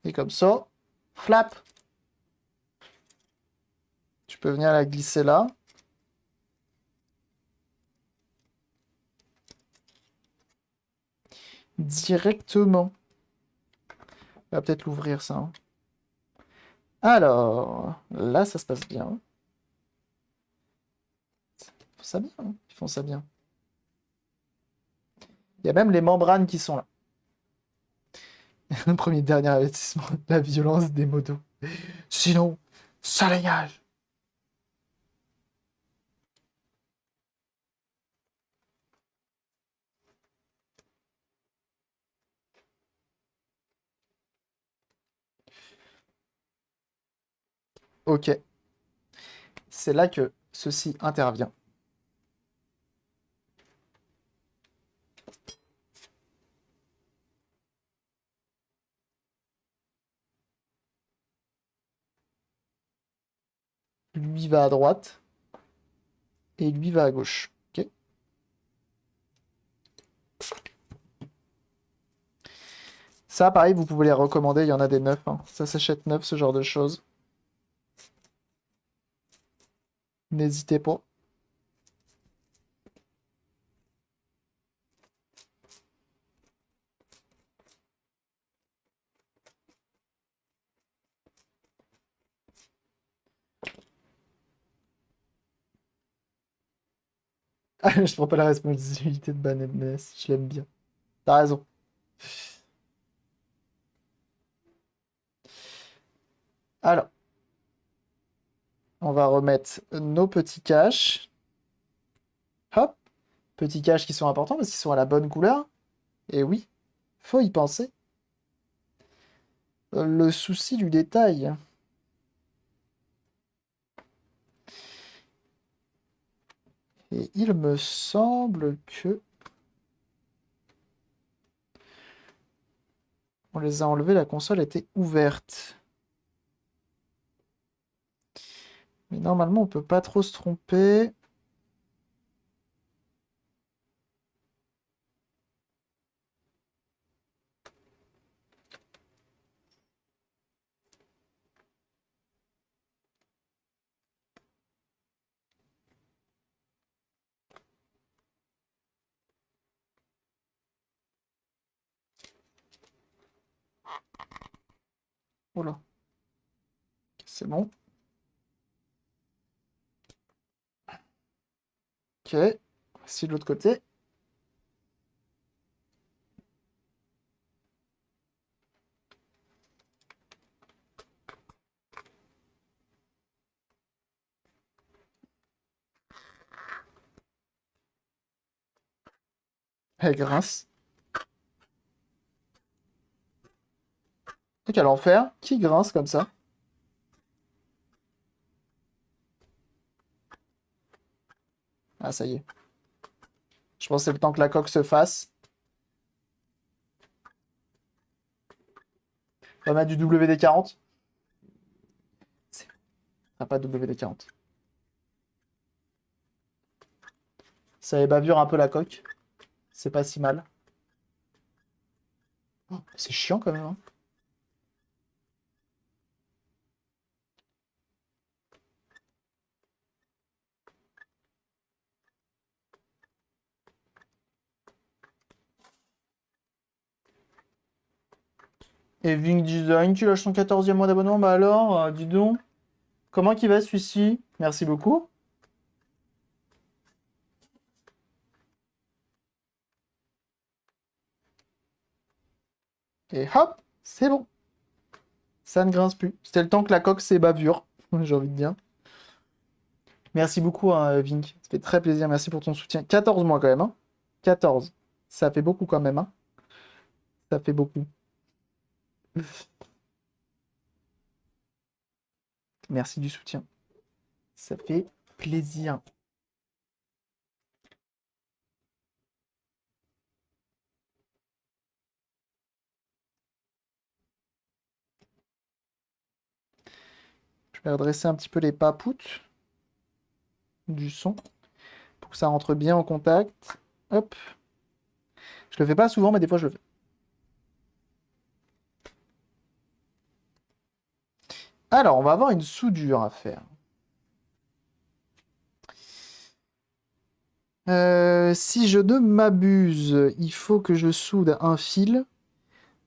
Et comme ça, flap. Tu peux venir la glisser là. directement. On va peut-être l'ouvrir, ça. Hein. Alors, là, ça se passe bien. Ils font ça bien, hein. Ils font ça bien. Il y a même les membranes qui sont là. Le premier dernier avertissement, la violence des motos. Sinon, ça dégage. Ok. C'est là que ceci intervient. Lui va à droite et lui va à gauche. Ok. Ça, pareil, vous pouvez les recommander. Il y en a des neufs. Hein. Ça s'achète neuf, ce genre de choses. N'hésitez pas. Ah, je prends pas la responsabilité de banner de NES. Je l'aime bien. T'as raison. Alors, on va remettre nos petits caches. Hop. Petits caches qui sont importants parce qu'ils sont à la bonne couleur. Et oui, faut y penser. Le souci du détail. Et il me semble que on les a enlevés, la console était ouverte. Mais normalement, on peut pas trop se tromper. Oh là, c'est bon. Ok, voici de l'autre côté. Elle grince. Et quel enfer. Qui grince comme ça? Ah, ça y est. Je pense que c'est le temps que la coque se fasse. On va mettre du WD-40. C'est pas WD-40. Ça ébavure un peu la coque. C'est pas si mal. Oh, c'est chiant quand même. Hein. Et Ving Design, tu lâches son 14e mois d'abonnement. Bah alors, dis donc. Comment qu'il va celui-ci? Merci beaucoup. Et hop, c'est bon. Ça ne grince plus. C'était le temps que la coque s'ébavure, j'ai envie de dire. Merci beaucoup, hein, Vink. Ça fait très plaisir. Merci pour ton soutien. 14 mois quand même. Hein. 14. Ça fait beaucoup quand même. Hein. Ça fait beaucoup. Merci du soutien. Ça fait plaisir. Je vais redresser un petit peu les papoutes du son pour que ça rentre bien en contact. Hop. Je le fais pas souvent, mais des fois je le fais. Alors, on va avoir une soudure à faire. Si je ne m'abuse, il faut que je soude un fil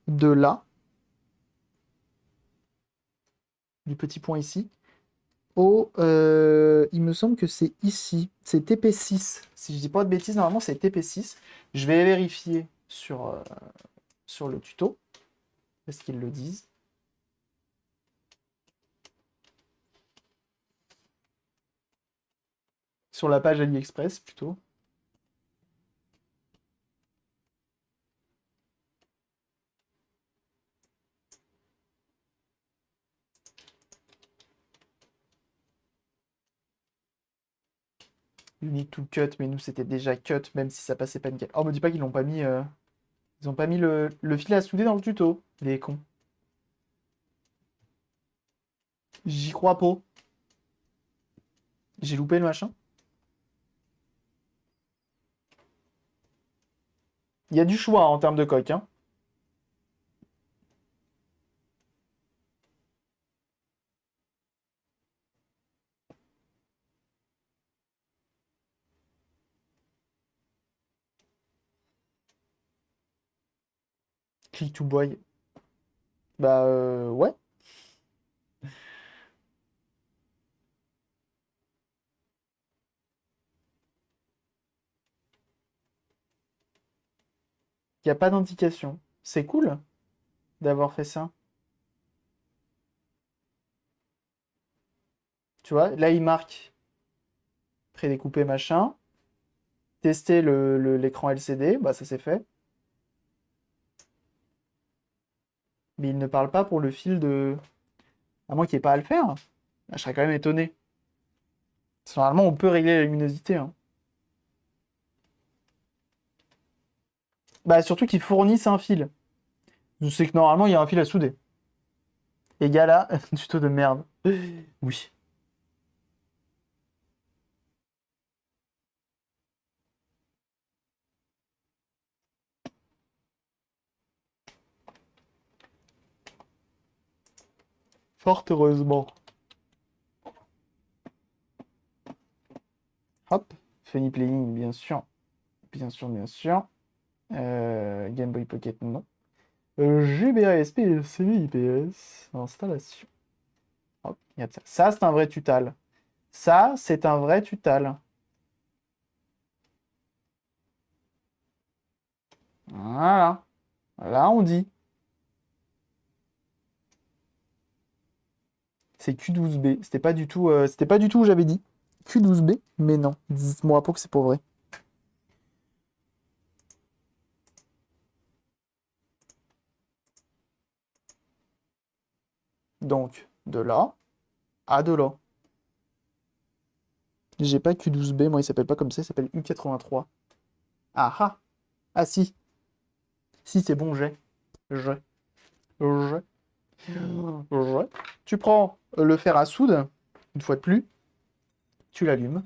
de là, du petit point ici, au... il me semble que c'est ici. C'est TP6. Si je dis pas de bêtises, normalement c'est TP6. Je vais vérifier sur le tuto. Est-ce qu'ils le disent? Sur la page AliExpress, plutôt. You need to cut, mais nous c'était déjà cut, même si ça passait pas nickel. Oh, me dis pas qu'ils l'ont pas mis... Ils ont pas mis le fil à souder dans le tuto, les cons. J'y crois pas. J'ai loupé le machin. Il y a du choix en termes de coque, hein. Click to boy. Bah ouais. Il n'y a pas d'indication. C'est cool d'avoir fait ça. Tu vois, là il marque prédécoupé machin. Tester l'écran LCD, bah ça c'est fait. Mais il ne parle pas pour le fil de... À moins qu'il n'y ait pas à le faire. Là, je serais quand même étonné. Parce que normalement, on peut régler la luminosité, hein. Bah surtout qu'ils fournissent un fil. Je sais que normalement, il y a un fil à souder. Et gars là, tuto de merde. Oui. Fort heureusement. Hop. Funny Playing, bien sûr. Bien sûr, bien sûr. Game Boy Pocket, non. GBA SP, CVIPS, installation. Hop, regarde ça. Ça, c'est un vrai tutal. Ça, c'est un vrai tutal. Voilà. Là, on dit. C'est Q12B. C'était pas du tout où j'avais dit. Q12B, mais non. Dites-moi pas que c'est pas vrai. Donc, de là à de là. J'ai pas Q12B, moi il s'appelle pas comme ça, il s'appelle U83. Ah ah. Ah si. Si, c'est bon, j'ai. J'ai. J'ai. J'ai. Tu prends le fer à soude, une fois de plus, tu l'allumes.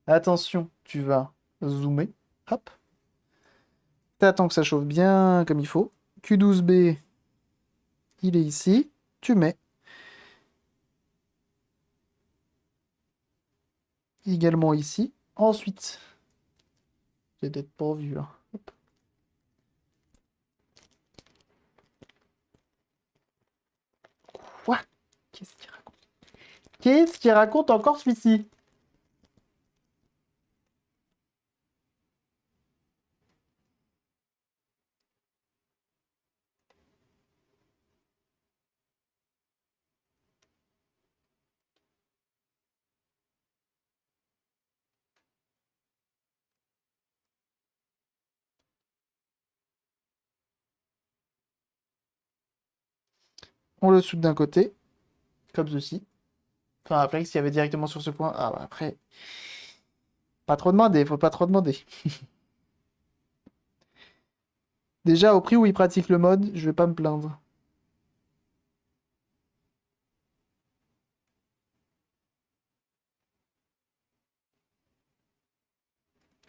Attention, tu vas zoomer. Hop. T'attends que ça chauffe bien comme il faut. Q12B, il est ici. Tu mets. Également ici. Ensuite, j'ai peut-être pas vu là. Hop. Quoi? Qu'est-ce qu'il raconte? Qu'est-ce qu'il raconte encore celui-ci? On le soude d'un côté, comme ceci. Enfin, après, s'il y avait directement sur ce point. Ah, bah, après, pas trop demander, faut pas trop demander. Déjà, au prix où il pratique le mode, je vais pas me plaindre.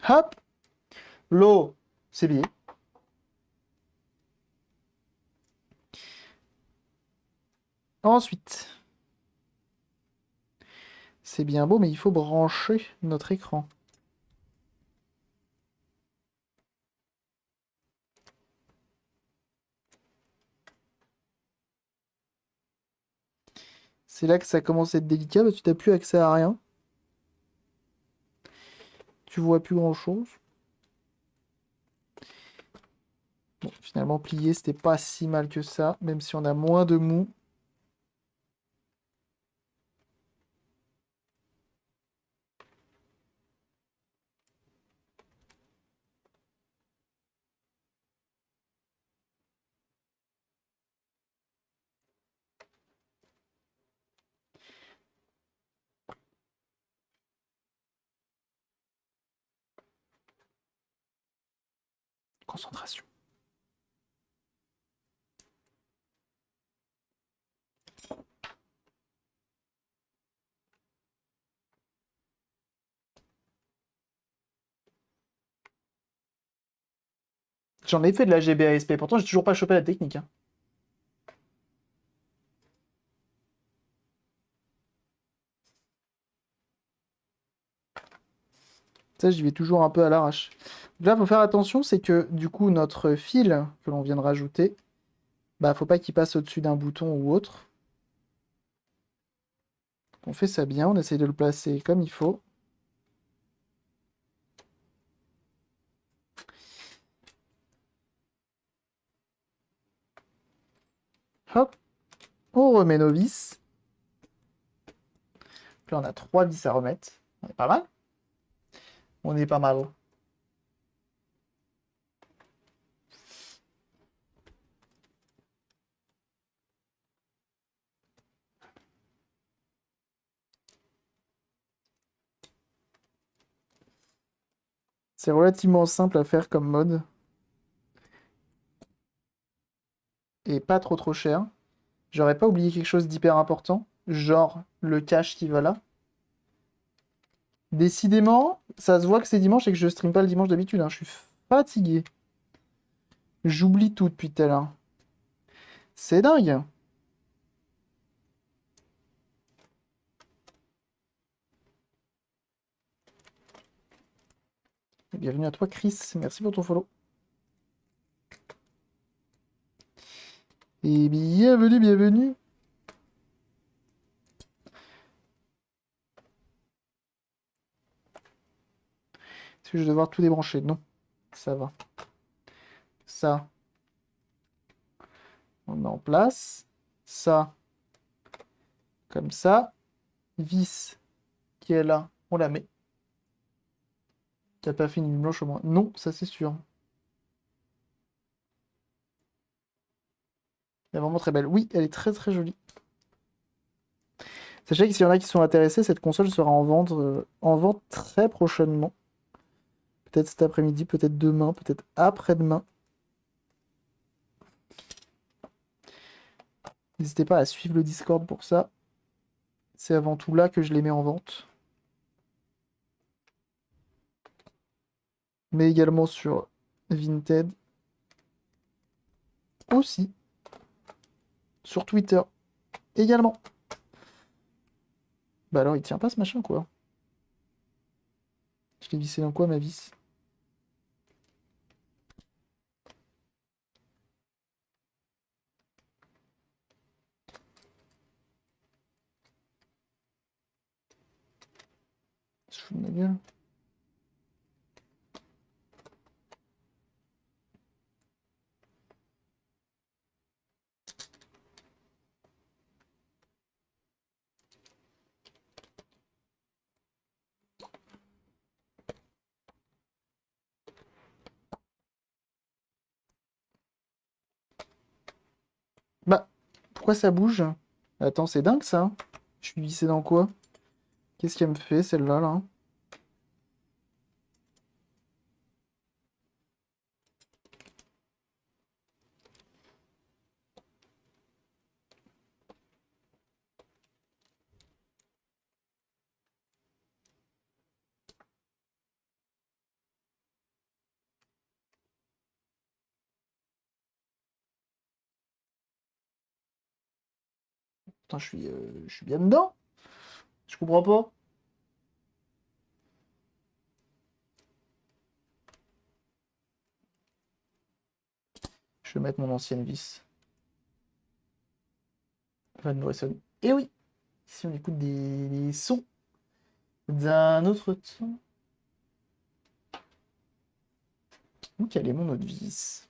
Hop! L'eau, c'est lié. Ensuite, c'est bien beau, mais il faut brancher notre écran. C'est là que ça commence à être délicat, parce que tu n'as plus accès à rien. Tu vois plus grand-chose. Bon, finalement, plier, c'était pas si mal que ça, même si on a moins de mou. Concentration. J'en ai fait de la GBASP, pourtant j'ai toujours pas chopé la technique, hein. Ça, j'y vais toujours un peu à l'arrache. Là, il faut faire attention, c'est que du coup, notre fil que l'on vient de rajouter, bah, faut pas qu'il passe au-dessus d'un bouton ou autre. On fait ça bien, on essaye de le placer comme il faut. Hop, on remet nos vis. Là, on a 3 vis à remettre. On est pas mal. On est pas mal. C'est relativement simple à faire comme mode. Et pas trop cher. J'aurais pas oublié quelque chose d'hyper important, genre le cache qui va là. Décidément, ça se voit que c'est dimanche et que je stream pas le dimanche d'habitude, hein. Je suis fatigué. J'oublie tout depuis tout à l'heure. C'est dingue. Bienvenue à toi, Chris. Merci pour ton follow. Et bienvenue, bienvenue. Est-ce que je vais devoir tout débrancher? Non, ça va. Ça, on met en place. Ça, comme ça. Vis qui est là, on la met. T'as pas fait une ligne blanche au moins? Non, ça c'est sûr. Elle est vraiment très belle. Oui, elle est très jolie. Sachez que s'il y en a qui sont intéressés, cette console sera en vente très prochainement. Peut-être cet après-midi, peut-être demain, peut-être après-demain. N'hésitez pas à suivre le Discord pour ça. C'est avant tout là que je les mets en vente. Mais également sur Vinted. Aussi. Sur Twitter. Également. Bah alors il tient pas ce machin quoi. Je l'ai vissé dans quoi ma vis? Je fous de ma gueule. Bah, pourquoi ça bouge? Attends, c'est dingue ça. Je suis vissé dans quoi? Qu'est-ce qu'elle me fait celle-là là? Putain, je suis bien dedans. Je comprends pas. Je vais mettre mon ancienne vis. Van Morrison. Eh oui! Ici, on écoute des sons d'un autre temps. Où quel est mon autre vis?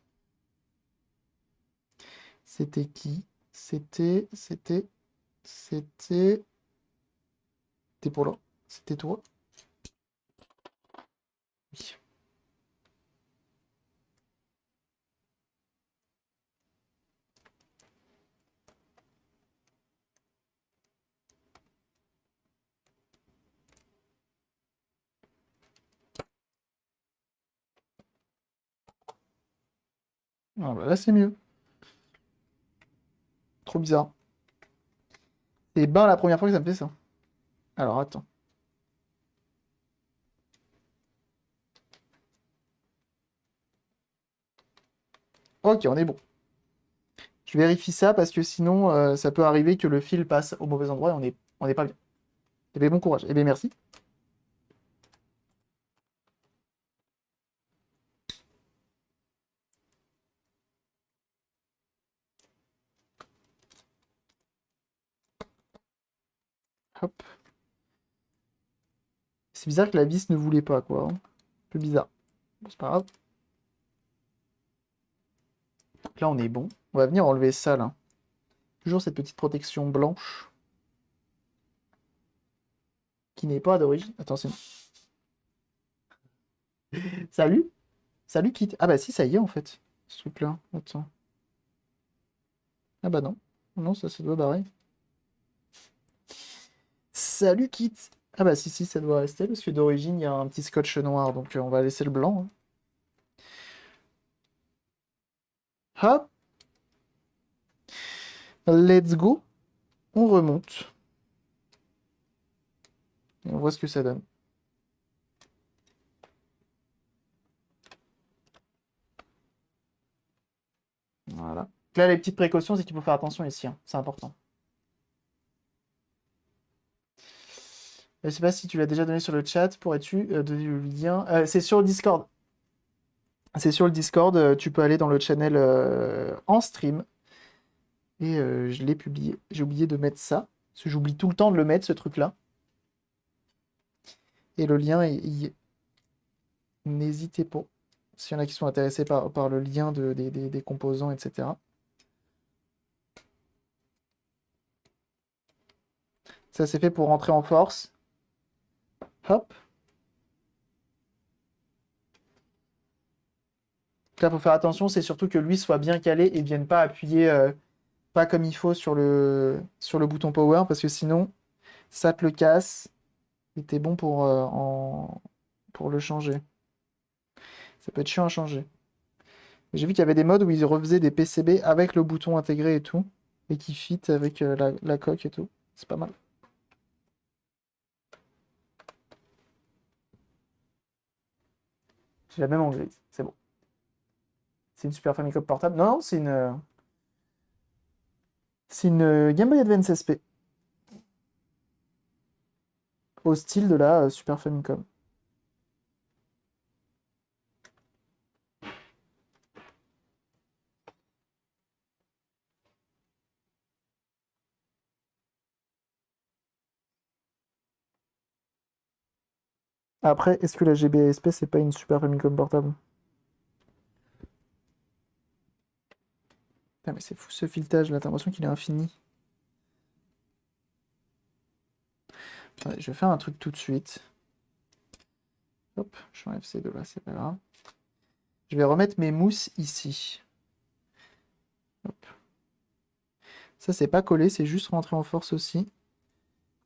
C'était qui? C'était... T'es pour là? C'était toi? Oui. Ah bah là, c'est mieux. Trop bizarre. C'est ben la première fois que ça me fait ça. Alors, attends. Ok, on est bon. Je vérifie ça parce que sinon, ça peut arriver que le fil passe au mauvais endroit et on est pas bien. Eh bien, bon courage. Eh bien, merci. Hop. C'est bizarre que la vis ne voulait pas, quoi. Un peu bizarre. Bon, c'est pas grave. Donc là, on est bon. On va venir enlever ça, là. Toujours cette petite protection blanche. Qui n'est pas d'origine. Attention. Salut. Salut, Kit. Ah bah si, ça y est, en fait. Ce truc-là. Attends. Ah bah non. Non, ça doit barrer. Salut, Kit. Ah bah si, ça doit rester, parce que d'origine, il y a un petit scotch noir. Donc on va laisser le blanc, hein. Hop. Let's go. On remonte. Et on voit ce que ça donne. Voilà. Là, les petites précautions, c'est qu'il faut faire attention ici, hein. C'est important. Je sais pas si tu l'as déjà donné sur le chat. Pourrais-tu donner le lien? C'est sur le Discord. C'est sur le Discord. Tu peux aller dans le channel en stream. Et je l'ai publié. J'ai oublié de mettre ça. Parce que j'oublie tout le temps de le mettre, ce truc-là. Et le lien y est. N'hésitez pas. S'il y en a qui sont intéressés par le lien des composants, etc. Ça, c'est fait pour rentrer en force. Hop. Là, il faut faire attention, c'est surtout que lui soit bien calé et vienne pas appuyer pas comme il faut sur le bouton power, parce que sinon, ça te le casse. Et t'es bon pour le changer. Ça peut être chiant à changer. J'ai vu qu'il y avait des modes où ils refaisaient des PCB avec le bouton intégré et tout, et qui fit avec la coque et tout. C'est pas mal. J'ai la même en grise, c'est bon. C'est une Super Famicom portable. Non, c'est une Game Boy Advance SP. Au style de la Super Famicom. Après, est-ce que la GBA-SP, c'est pas une Super Famicom portable? Putain, mais c'est fou ce filetage là, t'as l'impression qu'il est infini. Attendez, je vais faire un truc tout de suite. Hop, j'enlève ces deux là, c'est pas grave. Je vais remettre mes mousses ici. Hop. Ça, c'est pas collé, c'est juste rentré en force aussi.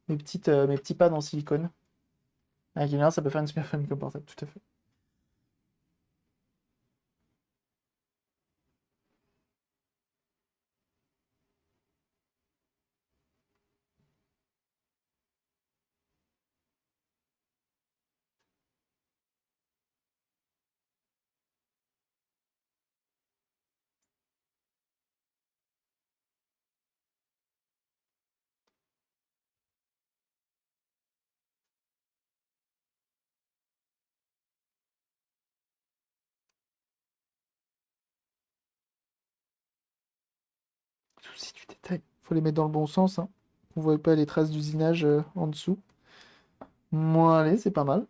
Mes petits pads en silicone. Avec une ça peut faire une Super Famicom portable, tout à fait. Souci du détail. Faut les mettre dans le bon sens, hein. On voit pas les traces d'usinage en dessous. Bon, allez, c'est pas mal.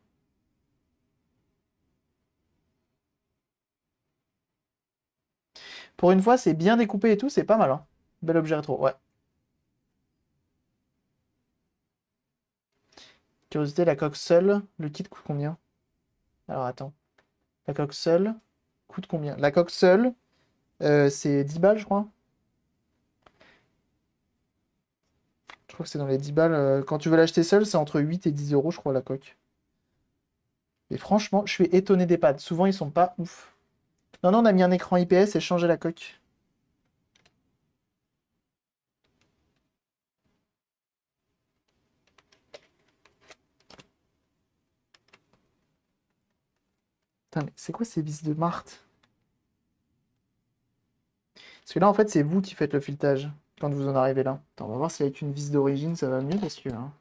Pour une fois, c'est bien découpé et tout, c'est pas mal, hein. Bel objet rétro, ouais. Curiosité, la coque seule, le kit coûte combien? Alors attends. La coque seule coûte combien? La coque seule, c'est 10 balles, je crois. Je crois que c'est dans les 10 balles. Quand tu veux l'acheter seule, c'est entre 8 et 10 euros, je crois, la coque. Et franchement, je suis étonné des pads. Souvent, ils sont pas ouf. Non, non, on a mis un écran IPS et changé la coque. Putain, mais c'est quoi ces vis de Marthe? Parce que là, en fait, c'est vous qui faites le filetage quand vous en arrivez là. Attends, on va voir si avec une vis d'origine, ça va mieux parce que, hein.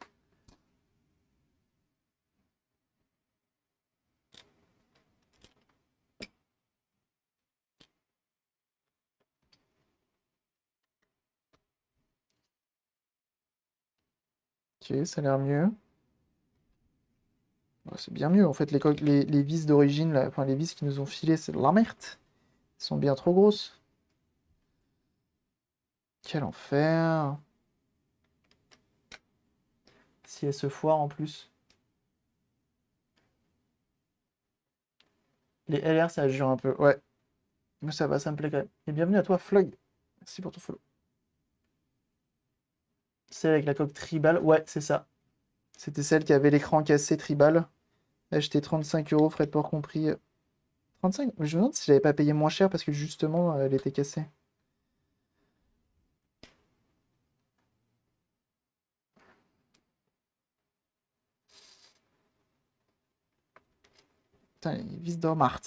Ok, ça a l'air mieux. Ouais, c'est bien mieux. En fait, les vis d'origine, enfin, les vis qui nous ont filé, c'est de la merde. Elles sont bien trop grosses. Quel enfer. Si elles se foirent en plus. Les LR, ça jure un peu. Ouais, mais ça va, ça me plaît quand même. Et bienvenue à toi, Flog. Merci pour ton follow. C'est avec la coque tribal. Ouais, c'est ça. C'était celle qui avait l'écran cassé tribal. Acheté 35 euros, frais de port compris. 35? Mais je me demande si j'avais pas payé moins cher parce que justement, elle était cassée. Putain, les vis d'Ormart.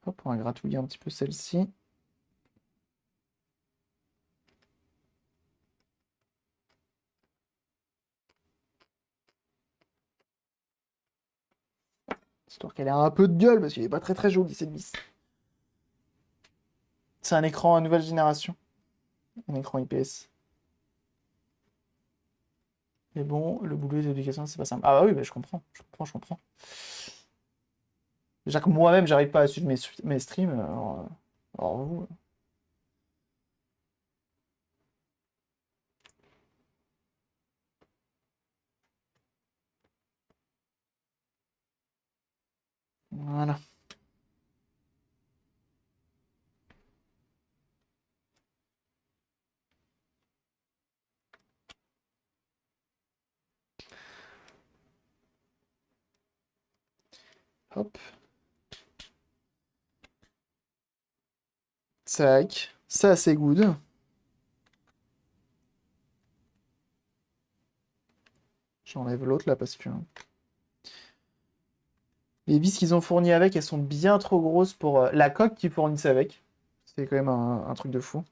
Hop, on va gratouiller un petit peu celle-ci. Histoire qu'elle ait un peu de gueule parce qu'il est pas très très joli cette vis. C'est un écran à nouvelle génération. Un écran IPS. Mais bon, le boulot d'éducation, c'est pas simple. Ah bah oui, bah, je comprends. Je comprends, je comprends. Déjà que moi-même, j'arrive pas à suivre mes streams. Alors vous. Voilà. Hop. Tac. Ça, c'est good. J'enlève l'autre là parce que les vis qu'ils ont fournies avec, elles sont bien trop grosses pour la coque qu'ils fournissent avec. C'est quand même un truc de fou.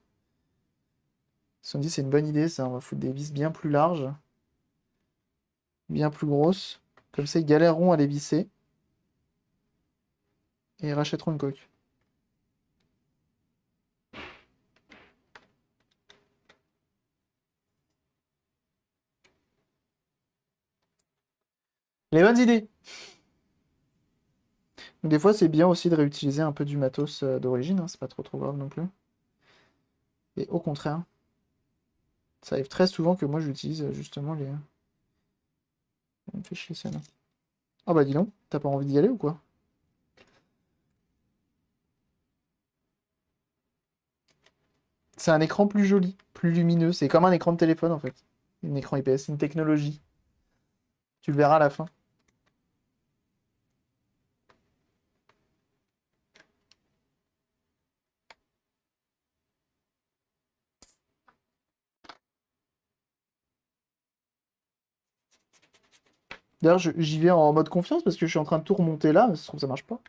Ils se sont dit, c'est une bonne idée, ça. On va foutre des vis bien plus larges, bien plus grosses. Comme ça, ils galéreront à les visser. Et ils rachèteront une coque. Les bonnes idées! Donc, des fois, c'est bien aussi de réutiliser un peu du matos d'origine, hein, c'est pas trop trop grave non plus. Et au contraire, ça arrive très souvent que moi j'utilise justement les. Ça me fait chier celle-là. Ah bah dis donc, t'as pas envie d'y aller ou quoi? C'est un écran plus joli, plus lumineux. C'est comme un écran de téléphone en fait. Un écran IPS, une technologie. Tu le verras à la fin. D'ailleurs, j'y vais en mode confiance parce que je suis en train de tout remonter là, mais ça se trouve ça marche pas.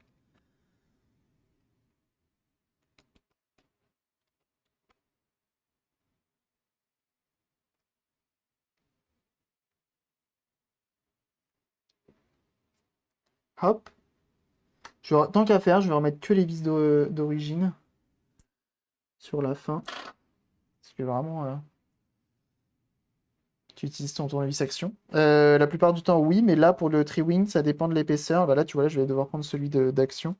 Hop. Tant qu'à faire, je vais remettre que les vis d'origine. sur la fin. Parce que vraiment, tu utilises ton tournevis action. La plupart du temps, oui, mais là, pour le Triwing, ça dépend de l'épaisseur. Bah là, tu vois, là, je vais devoir prendre celui d'action.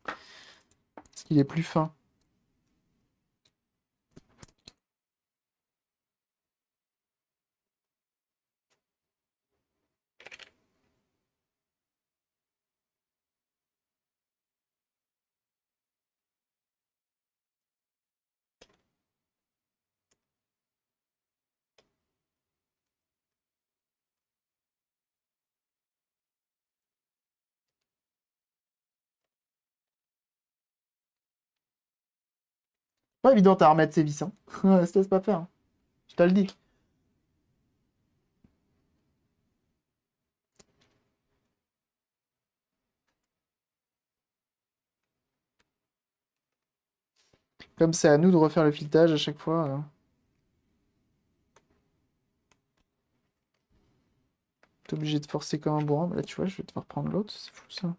Parce qu'il est plus fin. Pas évident à remettre ses vis, hein. Ça se laisse pas faire, hein. Je te le dis. Comme c'est à nous de refaire le filetage à chaque fois. T'es obligé de forcer comme un bourrin. Bah là, tu vois, je vais devoir prendre l'autre. C'est fou, ça.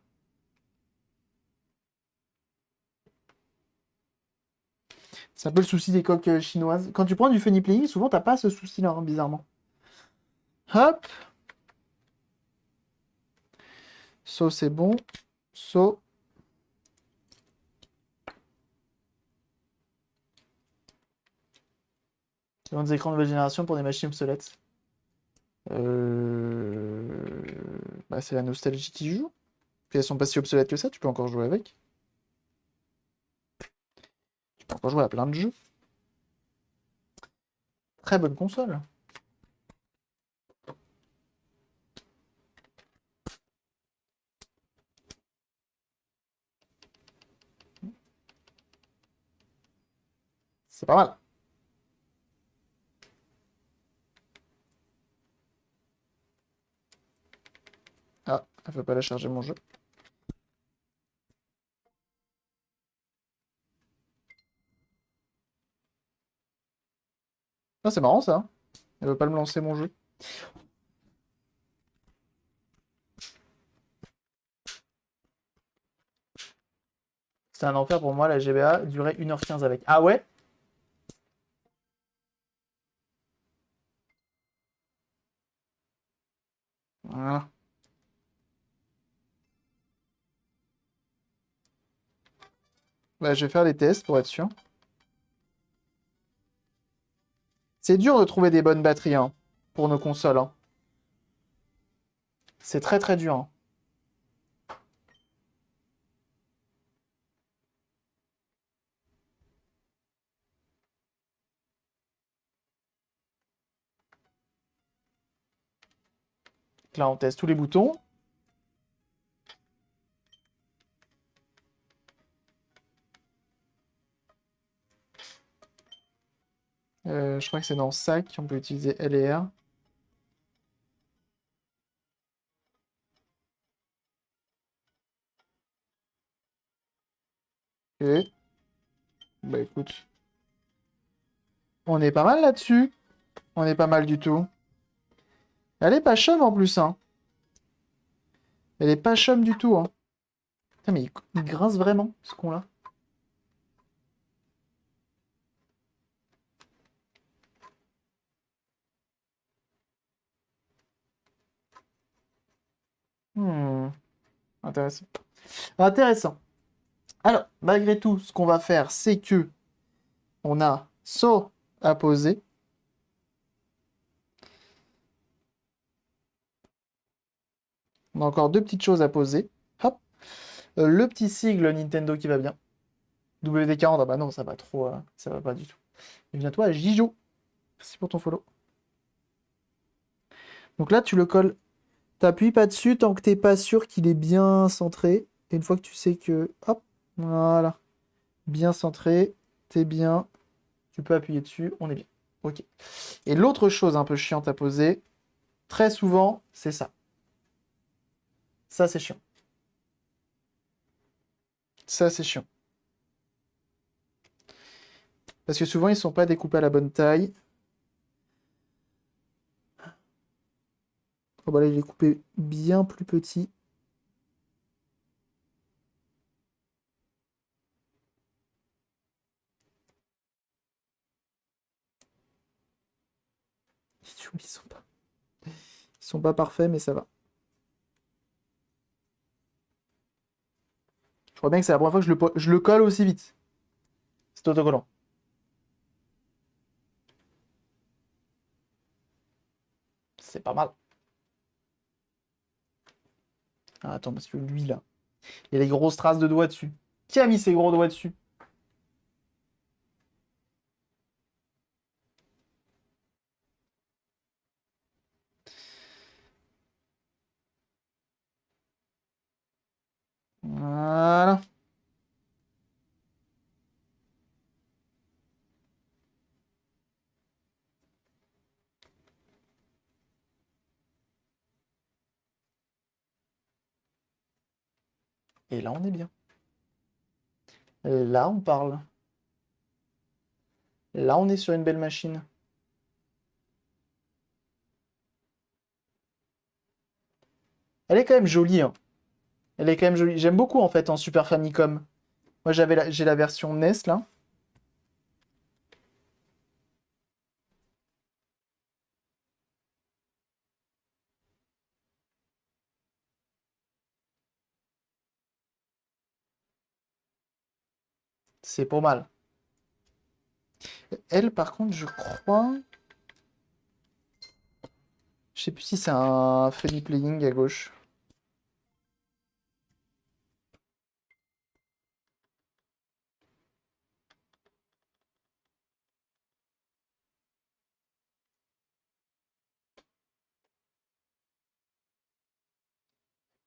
C'est un peu le souci des coques chinoises. Quand tu prends du funny playing, souvent, t'as pas ce souci-là, hein, bizarrement. Hop. So, c'est bon. So. Des écrans nouvelle génération pour des machines obsolètes. Bah, c'est la nostalgie qui joue. Puis elles sont pas si obsolètes que ça, tu peux encore jouer avec. Tu peux encore jouer à plein de jeux. Très bonne console. C'est pas mal. Ah, elle veut pas la charger mon jeu. Ah, c'est marrant ça, hein. Elle veut pas me lancer mon jeu. C'était un enfer pour moi, la GBA durait 1h15 avec. Ah ouais? Voilà. Bah, je vais faire les tests pour être sûr. C'est dur de trouver des bonnes batteries, hein, pour nos consoles, hein. C'est très très dur, hein. Là, on teste tous les boutons. Je crois que c'est dans sac, on peut utiliser L et R. Ok. Bah écoute, on est pas mal là-dessus. On est pas mal du tout. Elle est pas chum en plus, hein. Elle est pas chum du tout, hein. Putain, mais il grince vraiment, ce con-là. Hmm, intéressant. Intéressant. Alors, malgré tout, ce qu'on va faire, c'est que on a ça à poser. On a encore deux petites choses à poser. Hop. Le petit sigle Nintendo qui va bien. WD-40, ah bah non, ça va trop, ça va pas du tout. Et viens-toi, Jijo. Merci pour ton follow. Donc là, tu le colles. T'appuies pas dessus tant que t'es pas sûr qu'il est bien centré. Et une fois que tu sais que, hop, voilà, bien centré, t'es bien, tu peux appuyer dessus, on est bien. Ok. Et l'autre chose un peu chiante à poser, très souvent, c'est ça. Ça, c'est chiant. Ça, c'est chiant. Parce que souvent, ils sont pas découpés à la bonne taille. Oh, bah là, il est coupé bien plus petit. Ils sont pas parfaits, mais ça va. Je crois bien que c'est la première fois que je le colle aussi vite. C'est autocollant. C'est pas mal. Ah, attends, parce que lui, là, il y a les grosses traces de doigts dessus. Qui a mis ces gros doigts dessus? Voilà. Et là, on est bien. Là, on parle. Là, on est sur une belle machine. Elle est quand même jolie, hein. Elle est quand même jolie. J'aime beaucoup, en fait, en Super Famicom. Moi, j'ai la version NES, là. C'est pas mal. Elle, par contre, je crois... Je sais plus si c'est un Funny Playing à gauche.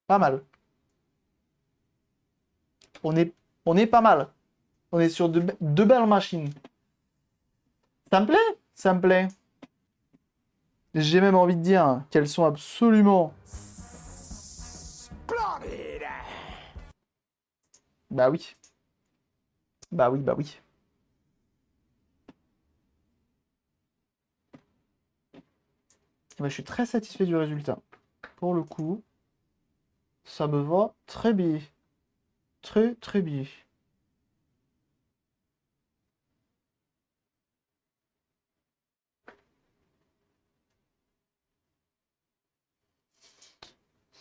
Pas mal. On est, on est pas mal. On est sur deux belles machines. Ça me plaît? Ça me plaît. J'ai même envie de dire qu'elles sont absolument... Bah oui. Bah oui, bah oui. Bah, je suis très satisfait du résultat. Pour le coup, ça me va très bien. Très, très bien.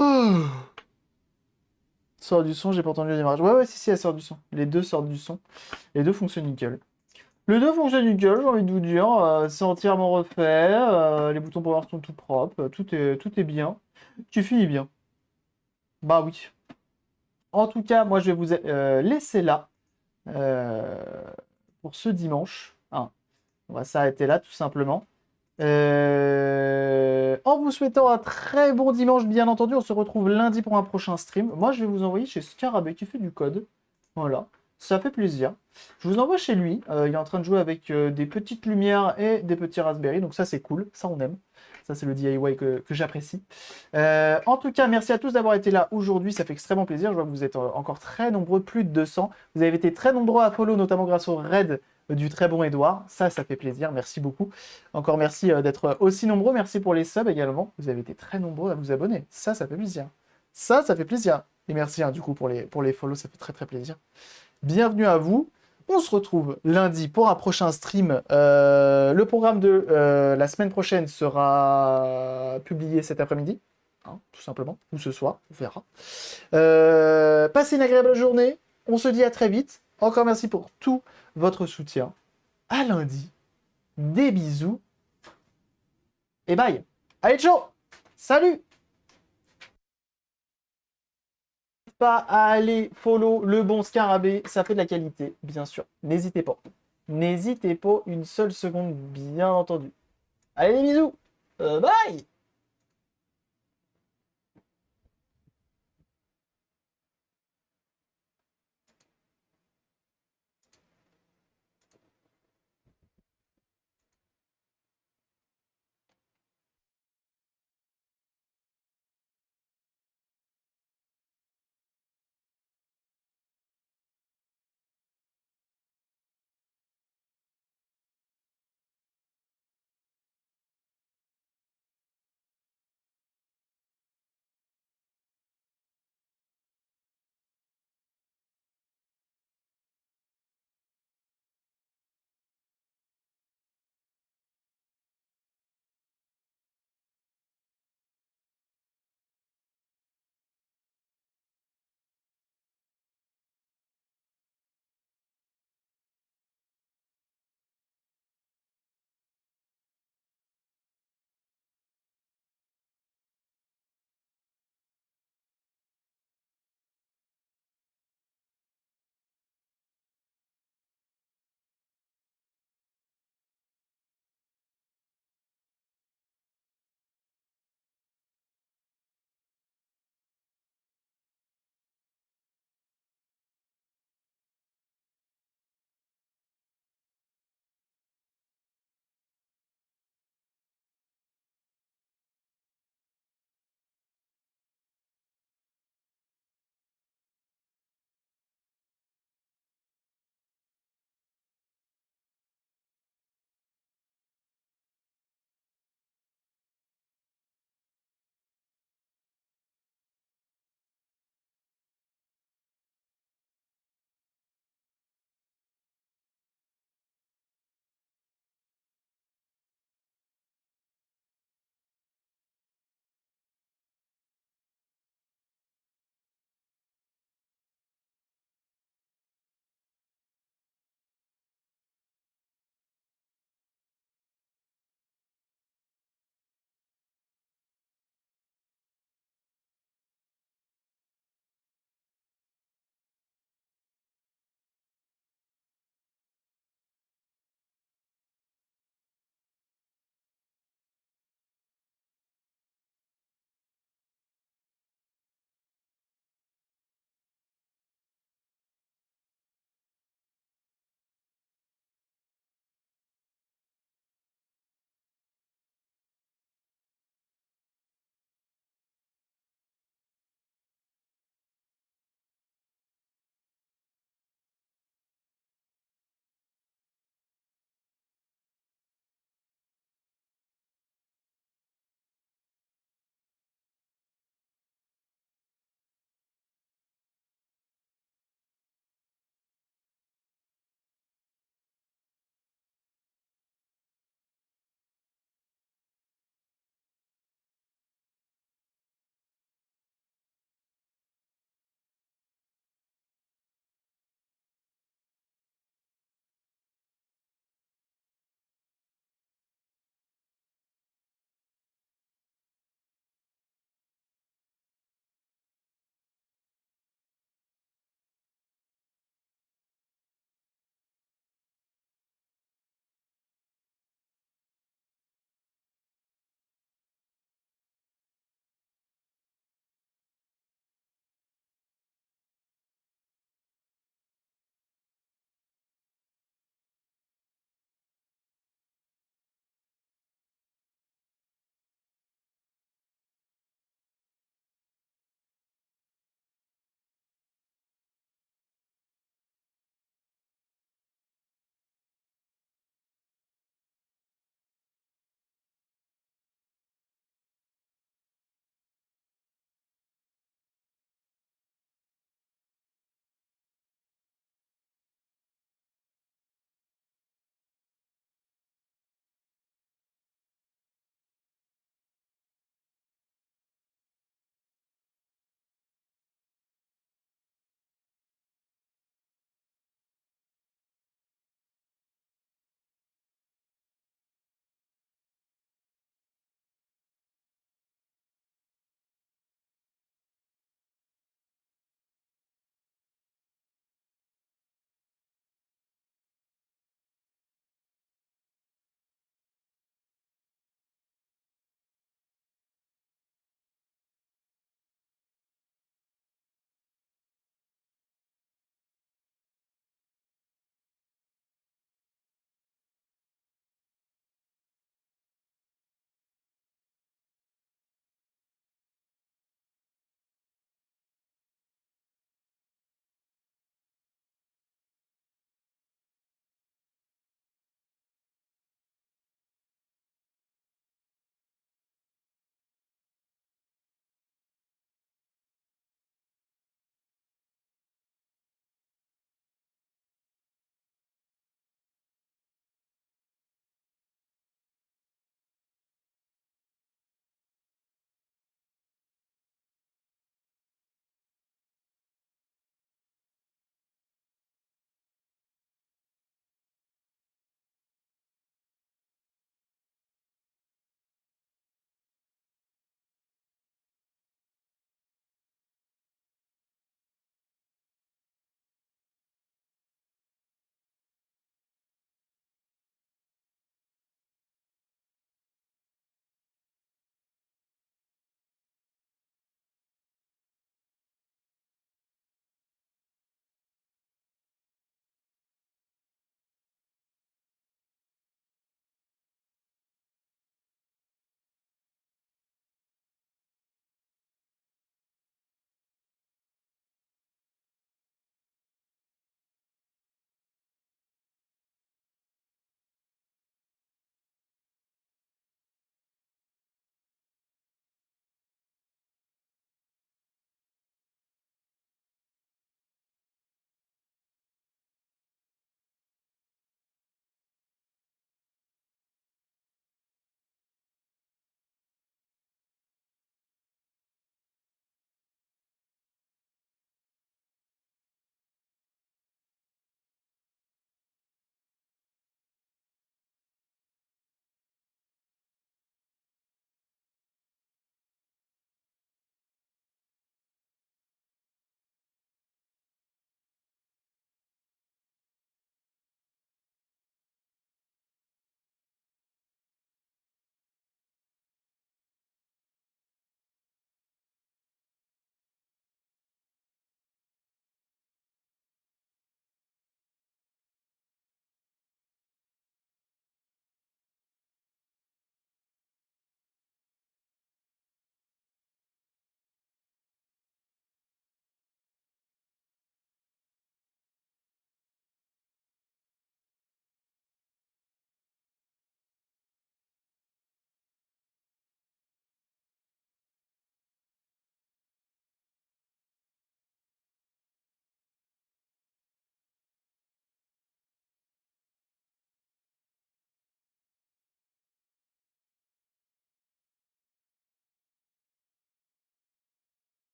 Ah. Sort du son, j'ai pas entendu le démarrage. Ouais, ouais, si, elle sort du son. Les deux sortent du son. Les deux fonctionnent nickel. Les deux fonctionnent nickel, j'ai envie de vous dire. C'est entièrement refait. Les boutons power sont tout propres. Tout est bien. Tu finis bien. Bah oui. En tout cas, moi, je vais vous laisser là euh, pour ce dimanche. Hein. On va s'arrêter là, tout simplement. En vous souhaitant un très bon dimanche, bien entendu. On se retrouve lundi pour un prochain stream. Moi, je vais vous envoyer chez Scarabée qui fait du code. Voilà, ça fait plaisir. Je vous envoie chez lui. Il est en train de jouer avec des petites lumières et des petits Raspberry. Donc ça, c'est cool. Ça, on aime. Ça, c'est le DIY que j'apprécie. En tout cas, merci à tous d'avoir été là aujourd'hui. Ça fait extrêmement plaisir. Je vois que vous êtes encore très nombreux, plus de 200. Vous avez été très nombreux à follow, notamment grâce au raid du très bon Edouard. Ça fait plaisir. Merci beaucoup. Encore merci d'être aussi nombreux. Merci pour les subs également. Vous avez été très nombreux à vous abonner. Ça fait plaisir. Ça fait plaisir. Et merci du coup pour les follow. Ça fait très très plaisir. Bienvenue à vous. On se retrouve lundi pour un prochain stream. Le programme de la semaine prochaine sera publié cet après-midi, hein, tout simplement, ou ce soir, on verra. Passez une agréable journée. On se dit à très vite. Encore merci pour tout votre soutien. À lundi. Des bisous. Et bye. Allez, ciao. Salut. Pas à aller follow le bon Scarabée, ça fait de la qualité, bien sûr. N'hésitez pas. N'hésitez pas une seule seconde, bien entendu. Allez, les bisous. Bye.